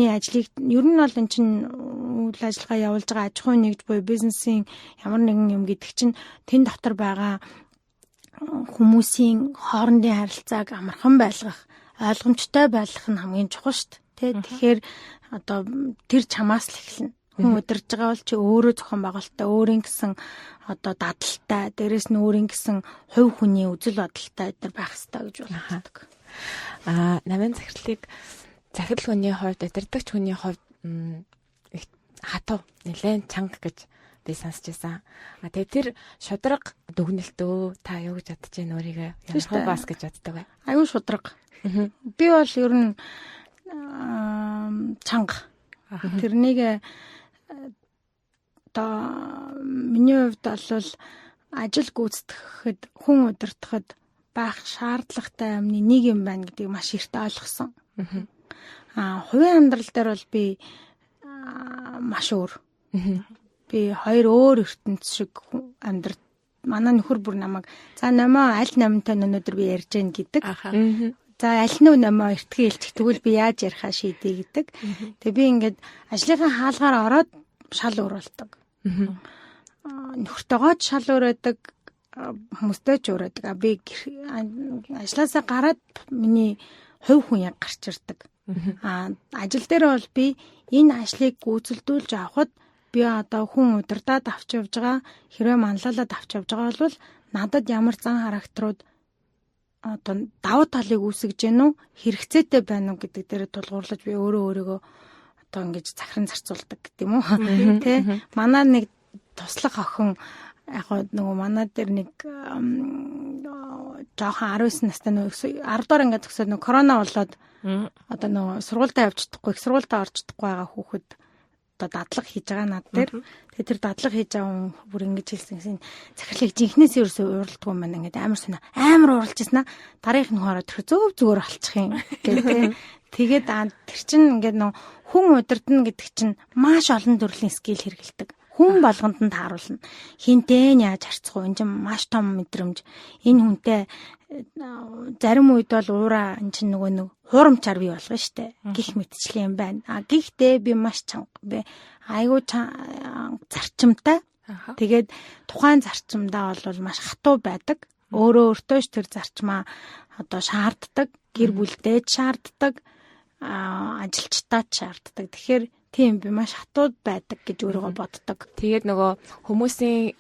ажлыг ер нь бол эн чин үйл ажиллагаа явуулж байгаа аж ахуйн нэгж буюу бизнесийн ямар нэгэн юм гэдэг чинь тэн дотор байгаа хүмүүсийн хоорондын харилцааг амархан байлгах ойлгомжтой байх нь хамгийн чухал шүү дээ. Тэгэхээр одоо тэр чамаас л эхэлнэ. Хүн удирж байгаа бол чи өөрөө зохион байгуулалттай, өөрийн гэсэн одоо дадалтай, дээрэс нь өөрийн гэсэн хувь хүний үзэл бодолтой эдгээр байх хэрэгтэй гэж боддог. Намын захирлыг захирал хүний хувьд, удирдагч хүний хувьд хатуу нэлээд чанга гэж би сонсч байсан. Тэгээ тэр шудраг дүгнэлтөө та юу гэж бодож байна өөрийгөө ямар бас гэж боддог бай. Аюу шудраг. Би бол ер нь чанга. Тэрнийг одоо миний хувьд бол ажил гүйцэтгэхэд хүн удирдахад байх шаардлагатай амны нэг юм байна гэдгийг маш ихт ойлгосон. Хувийн амьдрал дээр бол би маш өөр. Би хоёр өөр ертөнц шиг амьдрал. Манай нөхөр бүр намайг за намаа аль намтай өнөөдөр би ярьж гэн гэдэг. За аль нь намаа эртхэн илчих тэгвэл би яаж ярихаа шийдэе гэдэг. Тэгээ би ингээд ажлынхаа хаалгаар ороод шал өөр болдог. Нөхөртөөгөө шал өөр байдаг, хүмүүстэй ч өөр байдаг. Би ажлаасаа гараад миний хувь хүн яг гарч ирдэг. Ажил дээр бол би энэ ажлыг гүйцэлдүүлж авахд би одоо хүн удирдаад авч явж байгаа хэрвээ манлайлаад авч явж байгаа бол надад ямар зан характерууд одоо давуу талыг үүсгэж гэнэ үү хэрэгцээтэй байна уу гэдэг дээр тулгуурлаж би өөрийгөө одоо ингэж захиран зарцуулдаг гэдэг юм уу тий манай нэг туслах охин яг нөгөө манай дээр нэг жоохон 19 настай нөө 10 дугаар ангид төгсөөд нөө корона болоод одоо нөө сургуультай явж чадахгүй, их сургуультай орж чадахгүй байгаа хүүхэд одоо дадлага хийж байгаа над дээр. Тэгээд тэр дадлага хийж байгаа хүн бүр ингэж хэлсэн захирлыг жинхнээс ерөөсөө уралдгүй юм байна. Ингээд амар уралж ирсэн аа. Дараагийнх нь хоороо тэр зөв зүгээр алчих юм гэдэг. Тэгээд тэр чинь ингээд нөө хүн удирдна гэдэг чинь маш олон төрлийн скил хэрэгэлдэг. Хүн болгонд нь тааруулна. Хинтээ яаж харьцах вэ? Энэ чинь маш том мэдрэмж. Энэ хүнтэй зарим үед бол уура энэ чинь нөгөө нэг хуурамчаар бий болгоно штэ. Гих мэтчлэн юм байна. Гэхдээ би маш чанга. Би айгуу зарчимтай. Тэгээд тухайн зарчимдаа бол маш хатуу байдаг. Өөртөө ч тэр зарчмаа одоо шаарддаг. Гэр бүлдээ шаарддаг. Ажилчдаа шаарддаг. Тэгэхээр тийм би маш хатууд байдаг гэж өөрийгөө боддог. Тэгээд нөгөө хүмүүстэй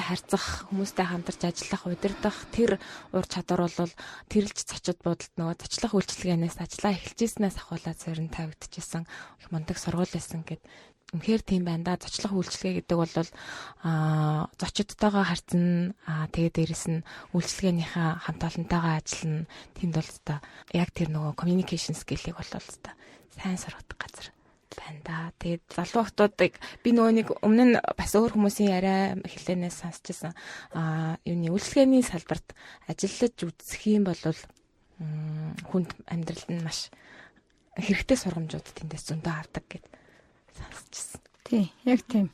харьцах, хүмүүстэй хамтарч ажиллах, удирдах тэр ур чадвар бол тэрэлж зочид буудалд нөгөө зочлох үйлчилгээнээс ажиллаа эхэлжсэнээс ахуулаад сорин тавигдчихсан их мундаг сургууль байсан гэд. Үнэхээр тийм байна да. Зочлох үйлчилгээ гэдэг бол зочидтойгоо харьцна. Тэгээд дээрэс нь үйлчилгээнийхээ хамт олонтойгоо ажиллана. Тиймд бол та яг тэр нөгөө communication skill-ийг бол та сайн сургадаг газар байна да. Тэгээд залуу хотуудыг би нөгөө нэг өмнө нь бас өөр хүмүүсийн яриа хэллэнээс сонсчихсан. Юуны үйлчлэгээний салбарт ажиллаж үзэх юм бол хүнд амьдралд нь маш хэрэгтэй сургамжууд тэндээс зөндөө авдаг гэд сонсчихсан. Тий, яг тийм.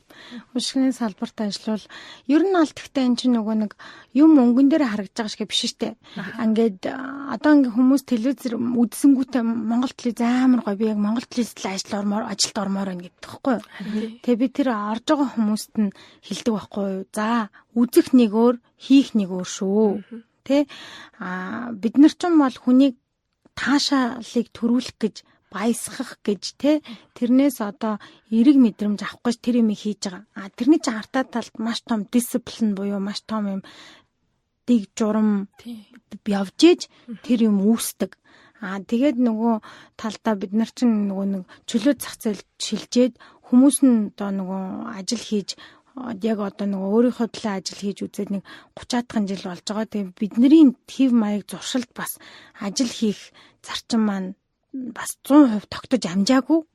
Үйлчлэгээний салбарт ажиллавал ер нь аль тэгтээ эн чинь нөгөө нэг юм өнгөн дээр харагдаж байгаа шиг биш штэ. Ингээд одоо ингээ хүмүүс телевизээр үзсэнгүүтээ Монгол телевиз амар гоё. Би яг Монгол телевизт ажилд ормоор байна гэдэг тэгэхгүй юу. Тэгээ би тэр орж байгаа хүмүүст нь хэлдэг байхгүй юу. За, үзэх нэг өөр, хийх нэг өөр шүү. Тэ? Бид нар ч юм бол хүнийг таашаалыг төрүүлэх гэж баясгах гэж те тэрнээс одоо эерэг мэдрэмж авах гэж тэр юм хийж байгаа. Тэрний чинь артаа талд маш том дисциплин буюу маш том юм дэг журам явж иж тэр юм үүсдэг. Тэгээд нөгөө талдаа бид нар чинь нөгөө нэг чөлөө зах зээл шилжээд хүмүүс нь одоо нөгөө ажил хийж яг одоо нөгөө өөрийнхөө төлөө ажил хийж үзээд нэг 30-аад жил болж байгаа. Тэгээд бидний хэв маяг зуршилд бас ажил хийх зарчим маань бас 100% тогтож амжаагүй.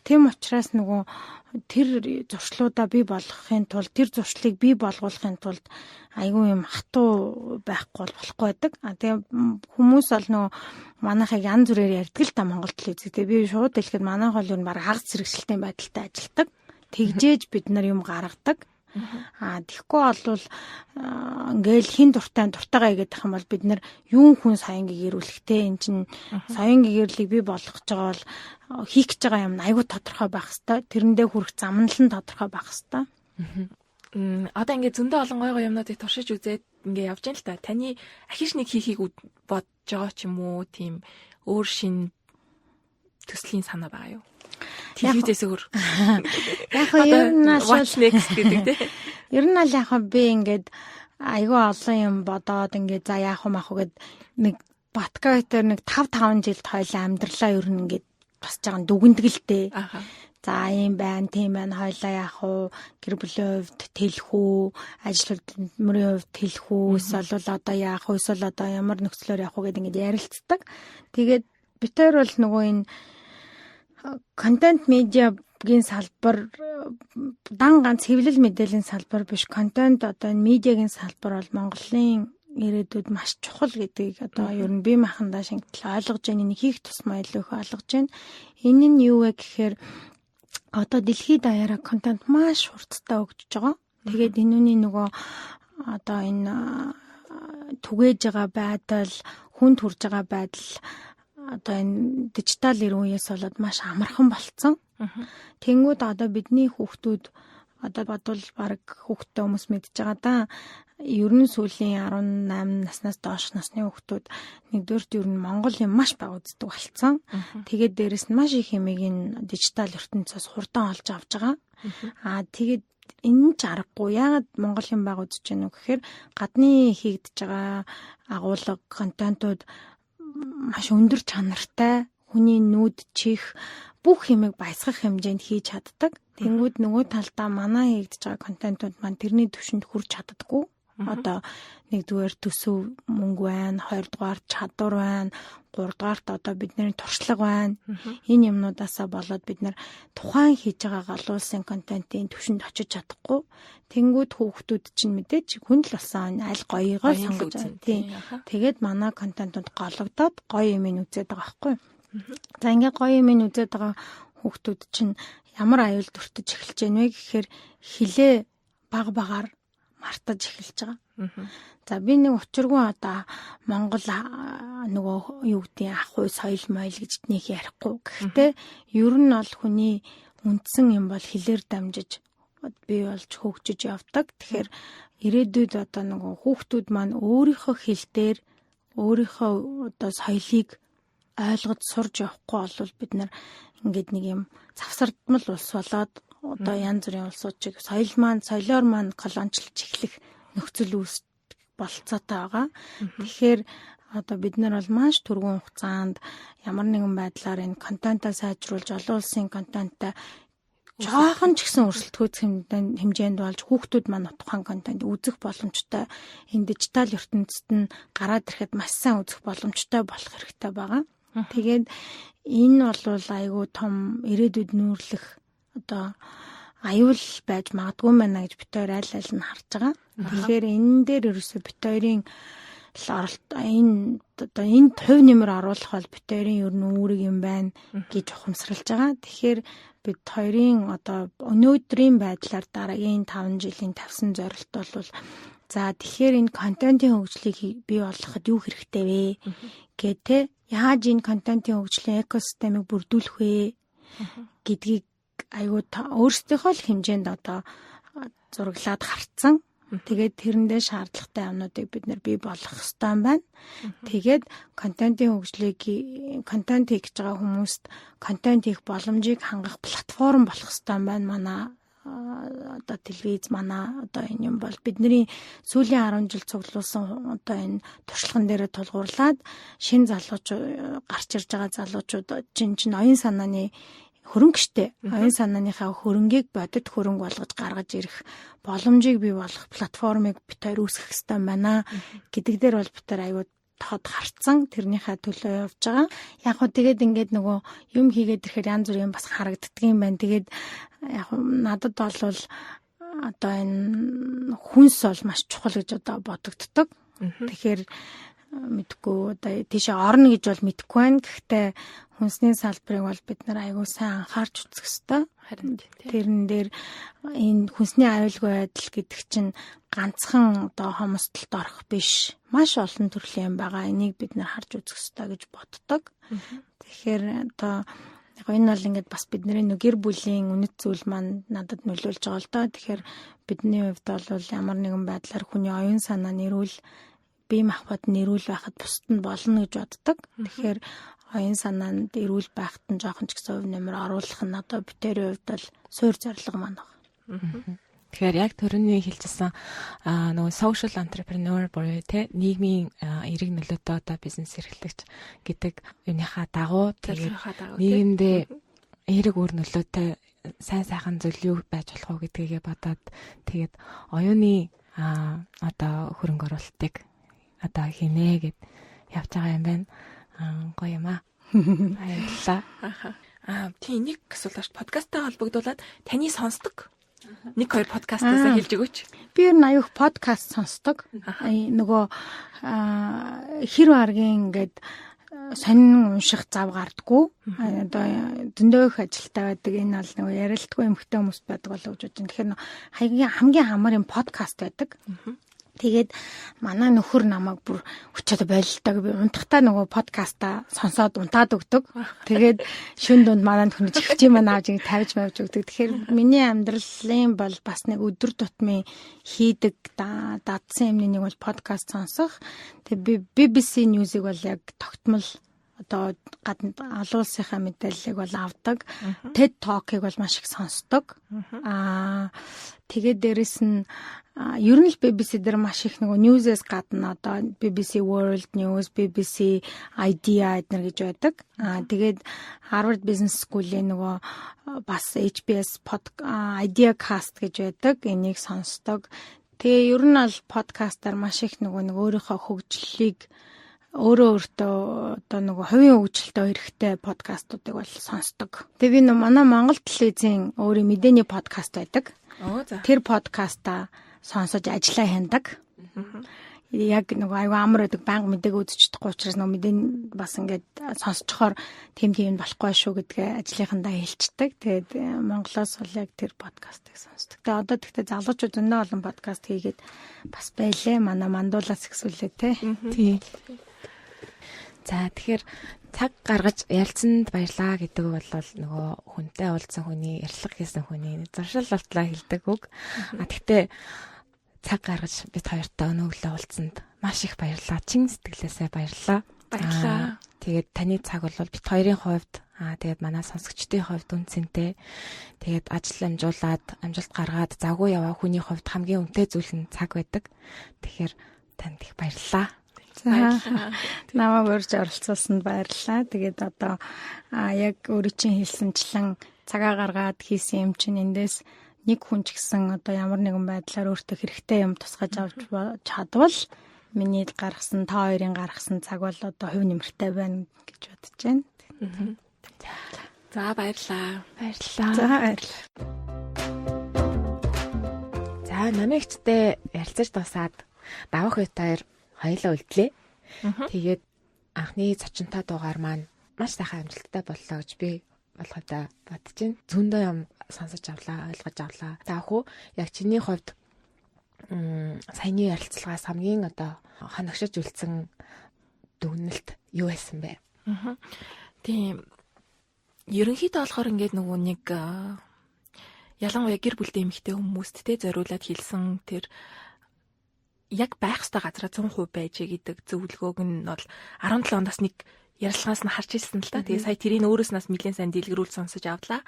Тийм учраас нөгөө тэр зуршлуудаа бий болгохын тулд тэр зуршлыг бий болгохын тулд айгүй юм хатуу байхгүй болохгүй байдаг. Тэгээ хүмүүс бол нөгөө манайхыг янз бүрээр ярьдаг л та Монгол телевизээ. Тэгээ би шууд хэлэхэд манайх бол юу баг хагас зэрэгсэлтийн байдалтай ажилтдаг. Тэгжээж бид нар юм гаргадаг. Тэгэхгүй болвол ингээл хин дуртайгаа игээд тах юм бол бид нар юун хүн соён гэгэрүүлэхтэй эн чин соён гэгэрлийг бий болгож байгаа бол хийх гэж байгаа юм айгүй тодорхой байх хэвээр тэрэндээ хүрэх зам нь л тодорхой байх хэвээр. Одоо ингээд зөндөө олон гой юмнуудыг туршиж үзээд ингээд явж байна л та. Таны ахиш нэг хийхийг бодож байгаа ч юм уу тийм өөр шин төслийн санаа байгаа юу? Телевизээс өөр. Яг ер нь watch next гэдэг тийм. Ер нь л яг би ингээд айгүй олон юм бодоод ингээд за яах вэ мах гэд нэг подкастер нэг 5 жил тойлоо амьдралаа ер нь ингээд бас жаахан дүгнэдгэлтэй. За юм байна, тийм байна, хойлоо яах вэ? Гэр бүлийн хувьд тэлэх үү? Ажил хөдөлмөрийн хувьд тэлэх үү? Эсвэл одоо яах вэ? Эсвэл одоо ямар нөхцлөөр явах вэ гэдэг ингээд ярилцдаг. Тэгээд битээр бол нөгөө энэ контент медиагийн салбар дан ганц хэвлэл мэдээллийн салбар биш, контент одоо медиагийн салбар бол Монголын ирээдүйд маш чухал гэдгийг одоо ер нь бие махандаа шингтэл ойлгож байна. Энийг хийх тусмаа илүү их ойлгож байна. Энэ нь юу вэ гэхээр одоо дэлхийд даяараа контент маш хурцтай өгч байгаа. Тэгээд энүүний нөгөө одоо энэ түгээж байгаа байдал, хүнд хүрж байгаа байдал одоо энэ дижитал иргэн үеэс болоод маш амархан болцсон. Тэнгүүд одоо бидний хүүхдүүд одоо бодвол баг хүүхдтэй хүмүүс мэдж байгаа да. Ер нь сүүлийн 18 наснаас доош насны хүүхдүүд нэгдүгээрт ер нь Монгол юм маш бага үздэг болцсон. Тэгээд дээрэс нь маш их юмыг энэ дижитал ертөнцөөс хурдан олж авч байгаа. Тэгээд энэ ч аргагүй. Яагаад Монгол юм бага үзэж байна вэ гэхээр гадны хийгдэж байгаа агуулга контентууд маш өндөр чанартай, хүний нүд чих бүх юмыг баясгах хэмжээнд хийж чаддаг. Тэнгүүд нөгөө талдаа манай хийгдэж байгаа контентууд маань тэрний түвшинд хүрч чаддаггүй. Одоо нэгдүгээр төсөв мөнгө байна, хоёрдугаар чадвар байна, гуравдугаарт одоо бидний туршлага байна. Энэ юмнуудаасаа болоод бид нар тухайн хийж байгаа гал улсын контентын түвшинд очиж чадахгүй. Тэнгүүд хүүхдүүд чинь мэдээж хүн л болсон аль гоёгоо сонгож байгаа. Тэгээд манай контентууд гологдоод гоё юм үзээд байгаа байхгүй. За ингээд гоё юм үзээд байгаа хүүхдүүд чинь ямар аюул дүртэж эхэлж байна вэ гэхээр хилээ баг багаар мартаж эхэлж байгаа. За би нэг учиргүй одоо Монгол нөгөө юу гэдэг ах уй соёл моёл гэж нэг ярихгүй. Гэхдээ ер нь бол хүний үндсэн юм бол хилээр дамжиж бий болж хөгжиж явдаг. Тэгэхээр ирээдүйд одоо нөгөө хүүхдүүд маань өөрийнхөө хэл дээр өөрийнхөө одоо соёлыг ойлгож сурж явахгүй бол бид нар ингээд нэг юм завсардмал улс болоод одоо янз бүрийн улсуудыг соёлоор маань колоничлж эхлэх нөхцөл үүсэх болцоотой байгаа. Тэгэхээр одоо бид нар бол маш түргэн хугацаанд ямар нэгэн байдлаар энэ контентаа сайжруулж олон улсын контентаа жоохон ч гэсэн өрсөлдөхүйц хэмжээнд болж хүүхдүүд маань тухайн контент үзэх боломжтой энэ дижитал ертөнцид нь гараад ирэхэд маш сайн үзэх боломжтой болох хэрэгтэй байгаа. Тэгээд энэ бол айгүй том ирээдүйд нүүрлэх одоо аюул байж магадгүй байна гэж бид хоёр аль аль нь харж байгаа. Тэгэхээр энэ дээр ерөөсөө бид хоёрын энэ хувь нэмэр оруулах бол бид хоёрын ер нь үүрэг юм байна гэж ухамсарлаж байгаа. Тэгэхээр бид хоёрын одоо өнөөдрийн байдлаар дараагийн 5 жилийн тавьсан зорилт бол за тэгэхээр энэ контентын хөгжлийг бий болгоход юу хэрэгтэй вэ гэдэг яаж энэ контентын хөгжлийн экосистемыг бүрдүүлэх вэ гэдгийг айгуу өөрсдийнхөө л хэмжээнд одоо зураглаад харцсан. Тэгээд тэрэндээ шаардлагатай юмнуудыг бид нэр бий болгох хэрэгтэй юм байна. Тэгээд контентын хөгжлийг контент хийж байгаа хүмүүст контент хийх боломжийг хангах платформ болох хэрэгтэй юм байна. Манай одоо телевиз манай одоо энэ юм бол бидний сүүлийн 10 жил цуглуулсан одоо энэ туршлаган дээр тулгуурлаад шинэ залуучууд гарч ирж байгаа залуучууд чинь оюун санааны хөрөнгө штэ. Оюун санааныхаа хөрөнгийг бодит хөрөнгө болгож гаргаж ирэх боломжийг бий болгох платформыг бид хоёр үүсгэх хэрэгтэй байна гэдэг дээр бол бид хоёр аюу тод харцсан тэрнийхээ төлөө явж байгаа. Яг хөө тэгээд ингээд нөгөө юм хийгээд ирэхээр янз бүрийн бас харагддаг юм байна. Тэгээд яг надад бол одоо энэ хүнс бол маш чухал гэж одоо бодогддог. Тэгэхээр мэдгүй одоо тийшээ орно гэж бол мэдэхгүй байна. Гэхдээ хүнсний салбарыг бол бид нар аягүй сайн анхаарч үзэх ёстой. Харин тэрэн дээр энэ хүнсний аюулгүй байдал гэдэг чинь ганцхан одоо хомсдолд орох биш. Маш олон төрлийн юм байгаа. Энийг бид нар харж үзэх ёстой гэж боддог. Тэгэхээр одоо яг энэ бол ингээд бас бидний гэр бүлийн үнэт зүйл маань надад нөлөөлж байгаа л доо. Тэгэхээр бидний хувьд бол ямар нэгэн байдлаар хүний оюун санаа нэрүүл бие махбод нэрүүл байхад бусд нь болно гэж боддог. Тэгэхээр оюун санаанд эрүүл байхад нь жоохон ч гэсэн хувь нэмэр оруулах нь одоо битэрийн хувьд бол суур зорилго маань байна. Тэгэхээр яг төрөний хэлжсэн нөгөө social entrepreneur буюу те нийгмийн эерэг нөлөөтэй одоо бизнес эрхлэгч гэдэг юуныхаа дагуу тэгээд нийгэмдээ эерэг үр нөлөөтэй сайн сайхан зүйл юу байж болох вэ гэдгийг бодоод тэгээд оюуны одоо хөрөнгө оруулалтыг одоо хийнэ гэд явж байгаа юм байна. Гоё юм аа. Баярлалаа. Тийм нэг асуулт байна. Подкасттай холбогдуулаад таны сонсдог 1-2 подкастаасаа хэлж өгөөч. Би ер нь аюух подкаст сонсдог. Нөгөө хэр аргийн ингээд сонин унших зав гардггүй. Одоо зөндөө их ажилтаа байдаг. Энэ бол нөгөө ярилтгүй эмхтэй хүмүүс байдаг болов гэж бодож байна. Тэгэхээр хамгийн амар юм подкаст байдаг. Тэгээд манай нөхөр намайг бүр өчөөд болилдог. Би унтахтаа нөгөө подкаста сонсоод унтаад өгдөг. Тэгээд шүн дунд манай нөхөр чихчээ маань авч тавьж мавж өгдөг. Тэгэхээр миний амьдралын бол бас нэг өдөр тутмын хийдэг дадсан юмны нэг бол подкаст сонсох. Тэгээд би BBC News-ыг бол яг тогтмол одоо гадна олон улсынхаа мэдээллийг бол авдаг. TED Talk-ыг бол маш их сонсдог. Тэгээд дээрэс нь ер нь л BBC дээр маш их нөгөө ньюзээс гадна одоо BBC World News, BBC Idea эднэр гэж байдаг. Тэгээд Harvard Business School-ийн нөгөө бас HBS Idea Cast гэж байдаг. Энийг сонсдог. Тэгээ ер нь бол подкастаар маш их нэг өөрийнхөө хөгжлийг өөртөө одоо хувийн хөгжилтэй хэрэгтэй подкастуудыг бол сонсдог. Тэгээ би манай Монгол телевизийн өөрийн мэдээний подкаст байдаг. Тэр подкастаа сонсож ажиллаа хяндаг. Яг аюу амар байдаг банк мэдээг үзчихдэггүй учраас мэдээ бас ингээд сонсцохоор тийм болохгүй шүү гэдгээ ажлынхандаа хэлцдэг. Тэгээд Монголоос бол яг тэр подкастыг сонсдог. Тэгээд одоо тэгтээ залуучууд зөндөө олон подкаст хийгээд бас байлээ. Манай мандуулаас ихсүүлээ те. Тий. За тэгэхээр цаг гаргаж ярилцсанд баярлаа гэдэг бол хүнтэй уулзсан хүний ярилцлага хийсэн хүний зуршил болтлоо хэлдэг үг. Тэгтээ цаг гаргаж бид хоёртой өнөөгөө уулзсанд маш их баярлалаа. Чин сэтгэлээсээ баярлалаа. Баярлалаа. Тэгээд таны цаг бол бид хоёрын хувьд тэгээд манай сонсогчдын хувьд үнцэнтэй. Тэгээд ажил амжилт гаргаад завгүй яваа хүний хувьд хамгийн үнэтэй зүйл нь цаг байдаг. Тэгэхээр танд их баярлалаа. За намайг урьж оролцуулсанд баярлалаа. Тэгээд одоо яг өөрийн чинь хэлсэнчлэн цагаа гаргаад хийсэн юм чинь эндээс нэг хүн ч гэсэн одоо ямар нэгэн байдлаар өөртөө хэрэгтэй юм тусгаж авч чадвал миний гаргасан та хоёрын гаргасан цаг бол одоо хувь нэмэртэй байна гэж бодож байна. За баярлалаа. Баярлалаа. За баярлалаа. За намайгчтай ярилцаж дуусаад давах үеээр хоёулаа үлдлээ. Тэгээд анхны цочонтой дугаар маань маш сайхан амжилттай боллоо гэж би болгоодаа бодож байна. Зөндөө юм сонсож авлаа, ойлгож авлаа. Таах уу? Яг чиний хувьд саяны ярилцлагаас хамгийн одоо хоногшиж үлдсэн дүгнэлт юу байсан бэ? Тийм. Ерөнхийдөө болохоор ингээд нэг ялангуяа гэр бүлтэй эмэгтэй хүмүүст те зориулаад хэлсэн тэр яг байх ёстой газараа 100% байж гэдэг зөвлөгөөг нь бол 17 оноос нэг ярилцлагаас нь харж ирсэн л та. Тэгээ сая тэрийг өөрөөс нас нэлээд сайн дэлгэрүүл сонсож авлаа.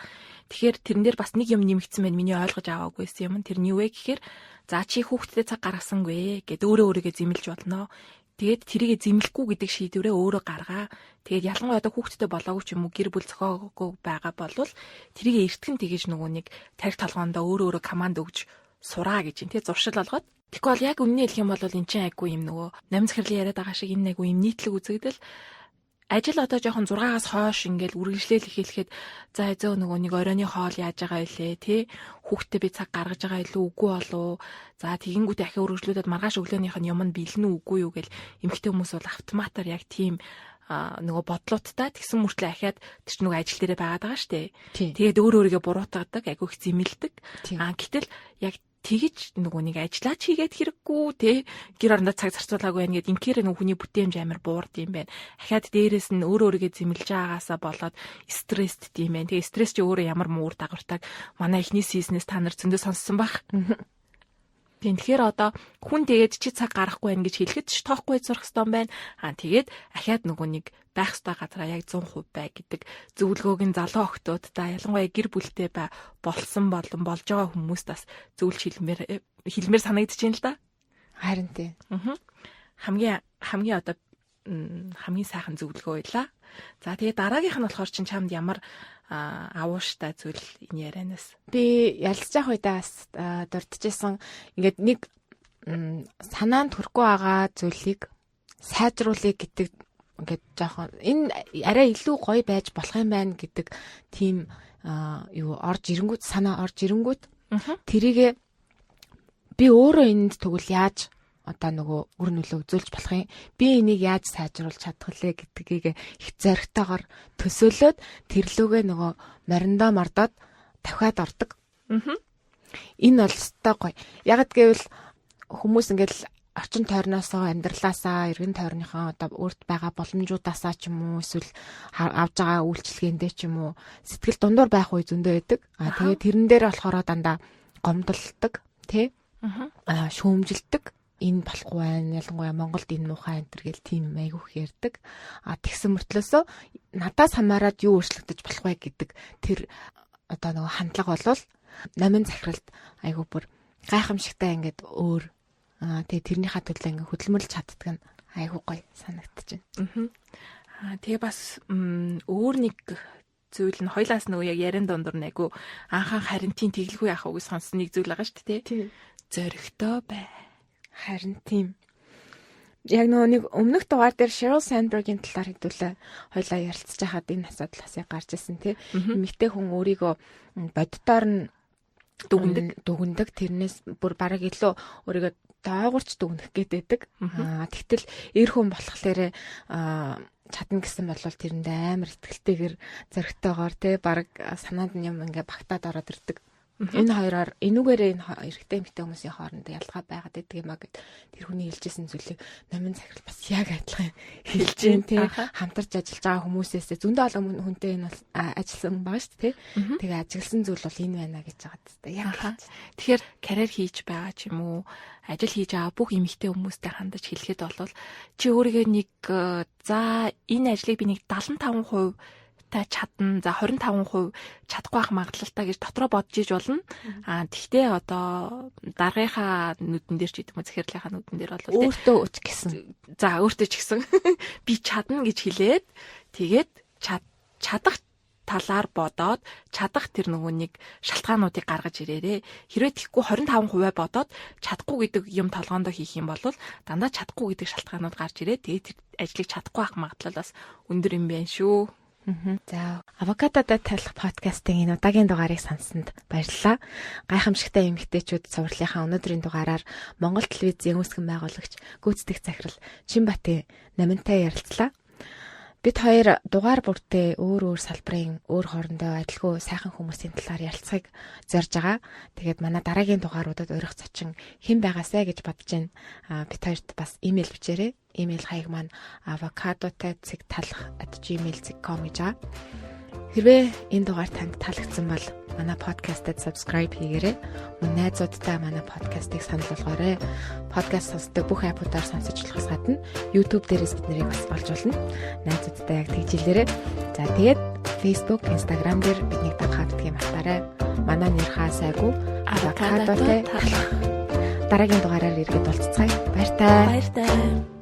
Тэгэхээр тэрэн дээр бас нэг юм нэмэгдсэн байна. Миний ойлгож аваагүйсэн юм. Тэр нь юу вэ гэхээр за чи хүүхдтэй цаг гаргасангүй гэд өөрийгөө зэмлэж болно. Тэгээд тэрийгэ зэмлэхгүй гэдэг шийдвэрээ өөрөө гаргаа. Тэгээд ялангуяа одоо хүүхдтэй болоогүй ч юм уу гэр бүл зохиогоогүй байгаа болвол тэрийгэ эртгэн тэгэж нэг тарих толгоондоо өөрөө команд өгж сураа гэж юм. Тэгээд зуршил болгоод тэгэхгүй бол яг өмнө нь хэлэх юм бол эн чинь айгүй юм намц хэрлэн яриад байгаа шиг энэ айгүй юм нийтлэг үзэгдэл ажил одоо жоохон 6-аас хойш ингээл үргэлжлээл эхлэхэд за эзөө нэг оройны хоол яаж байгаа илээ тий хүүхдтэй би цаг гаргаж байгаа илүү үгүй болов за тэгэнгүүт ахиа үргэлжлүүлээд маргааш өглөөнийх нь юм нь бэлэн үү үгүй юу гэл эмэгтэй хүмүүс бол автоматар яг тийм бодлооттай тэгсэн мөртлөө ахиад тэр чинь ажил дээрээ байгаад байгаа штэ тэгээд өөрийгөө буруутгадаг айгүй их зэмэлдэг гэтэл яг тэгэж нэг ажиллаач хийгээд хэрэггүй те гэр орондоо цаг зарцуулаагүй байна гэд инхээр хүний бүтээмж амар буурд юм байна. Ахаад дээрээс нь өөрийгөө зэмлэж байгаагаасаа болоод стресст тийм байна. Тэгээ стресс чи өөрөө ямар муур дагавартай манай эхний сизнес та нар зөндөө сонссон баг. Тэгэхээр одоо хүн тэгээд чи цаг гарахгүй байх гэж хэлэхэд ч тоохгүй зурх хэвээр байна. Тэгээд ахаад нэг байх ёстой газараа яг 100% бай гэдэг зөвлөгөөг нь залуу охтуудаа ялангуяа гэр бүлтэй болсон болж байгаа хүмүүст бас зөвлөж хэлмээр санагдаж байна л да. Харин тий. Хамгийн одоо хамгийн сайхан зөвлөгөө байлаа. За тэгээд дараагийнх нь болохоор чинь чамд ямар авууштай зүйл энэ ярианаас би ялцж явах үедээ дурдчихсан ингээд нэг санаанд хүрэхгүй байгаа зүйлийг сайжруулъя гэдэг ингээд жоохон энэ арай илүү гоё байж болох юм байна гэдэг тийм санаа орж ирэнгүүт тэрийгэ би өөрөө энд тэгвэл яаж одоо үр нөлөө үзүүлж болох юм би энийг яаж сайжруулж чадах вэ гэдгийг их зоригтойгоор төсөөлөөд тэрлүүгээ мориндоо мордоод тавхиад ордог. Энэ бол өстой гоё. Яг гэвэл хүмүүс ингээл орчин тойрноосоо амьдралаасаа эргэн тойрныхоо одоо өөрт байгаа боломжуудаасаа ч юм уу эсвэл авж байгаа үйлчлэгээндээ ч юм уу сэтгэл дундуур байх үе зөндөө байдаг. Тэгээд тэрэн дээр болохоор дандаа гомдолдог тий шүүмжилдэг. Энэ болохгүй байна. Ялангуяа Монголд энэ муухай энэ төр гэл тийм айгүйх ярьдаг. Тэгсэн мөртлөөсөө надаас хамаарад юу өөрчлөгдөж болох вэ гэдэг тэр одоо хандлага болвол номын захиралд айгүй бүр гайхамшигтай ингээд өөр тэгээ тэрнийхээ төлөө ингээд хөдөлмөрлөж чаддаг нь айгүй гоё санагдаж байна. Тэгээ бас өөр нэг зүйл нь хоёлаас яг ярин дундуур айгүй анхаан харинтын тэглгүй яах уу гэж сонссон нэг зүйл байгаа шүү дээ. зөрөгтэй бай. Харин тийм. Яг нэг өмнөх дугаар дээр Sheryl Sandberg-ийн талаар хэдүүлээ хоёлаа ярилцж байхад энэ асуудал бас гарч ирсэн тий. Эмэгтэй хүн өөрийгөө боддоор нь дүгндэг тэрнээс бүр бараг илүү өөрийгөө доогуурч дүгнэх гээд байдаг. Тэгтэл эр хүн болохоор чадна гэсэн бол тэрэнд амар ихтэйгээр зөрөгтэйгээр тий бараг санаанд нь юм ингээ багтаад ороод ирдэг. Энэ хоёроор энүүгээрээ энэ эрэгтэй эмэгтэй хүмүүсийн хооронд ялгаа байгаад байдаг юм а гэд тэр хүний хэлжсэн зүйлийг номын захирал бас яг адилхан хэлж гин тий хамтарч ажиллаж байгаа хүмүүсээс зөндөө олон хүнтэй энэ бол ажилласан байгаа шүү дээ тий. Тэгээ ажигласан зүйл бол энэ байна гэж байгаа тест яг. Тэгэхээр карьер хийж байгаа ч юм уу ажил хийж байгаа бүх эмэгтэй хүмүүстэй хандаж хэлэхэд бол чи өөрийгөө нэг за энэ ажлыг би нэг 75% та чадна. За 25% чадахгүй байх магадлалтай гэж дотроо бодож иж болно. Тэгтээ одоо даргийнхаа нүдэн дээр ч гэдэг юм уу захирлынхаа нүдэн дээр бол өөртөө өч гэсэн. За өөртөө ч гэсэн би чадна гэж хэлээд тэгээд чадах талаар бодоод чадах тэр нөгөө нэг шалтгаануудыг гаргаж ирээрээ. Хэрвээ тэгхгүй 25% бодоод чадахгүй гэдэг юм толгоондоо хийх юм бол дандаа чадахгүй гэдэг шалтгаанууд гарч ирээ. Тэгээд тэр ажлыг чадахгүй байх магадлал бас өндөр юм байна шүү. За, авокадодод талах подкастын энэ удаагийн дугаарыг сонссонд баярлалаа. Гайхамшигтай эмэгтэйчүүд цувралынхаа өнөөдрийн дугаараар Монгол телевизийн үүсгэн байгуулагч гүйцэтгэх захирал Чинбатын Наминтай ярилцлаа. Бид хоёр дугаар бүртээ өөр салбарын өөр хоорондоо адилгүй сайхан хүмүүсийн талаар ярилцахыг зорж байгаа. Тэгээд манай дараагийн дугааруудад урих зочин хэн байгаасэ гэж бодож байна. Бид хоёрт бас имэйл бичээрэй. Имэйл хаяг маань avocado@talakh@gmail.com гэж байгаа. Хэрвээ энэ дугаар танд таалагдсан бол манай подкастад subscribe хийгээрэй. Мөн найзуудтай манай подкастыг санал болгоорой. Подкаст сонсдог бүх аппуудаар сонсож болохоос гадна YouTube дээрээс бид нарыг бас олж болно. Найзуудтай яг тэгж хэлээрэй. За тэгээд Facebook, Instagram дээр биднийг дагахад гэх юм хатаарай. Манай нэр хаасайгүй avocado-тэй дараагийн дугаараар иргэд болцгаая. Баяр таа. Баяр таа.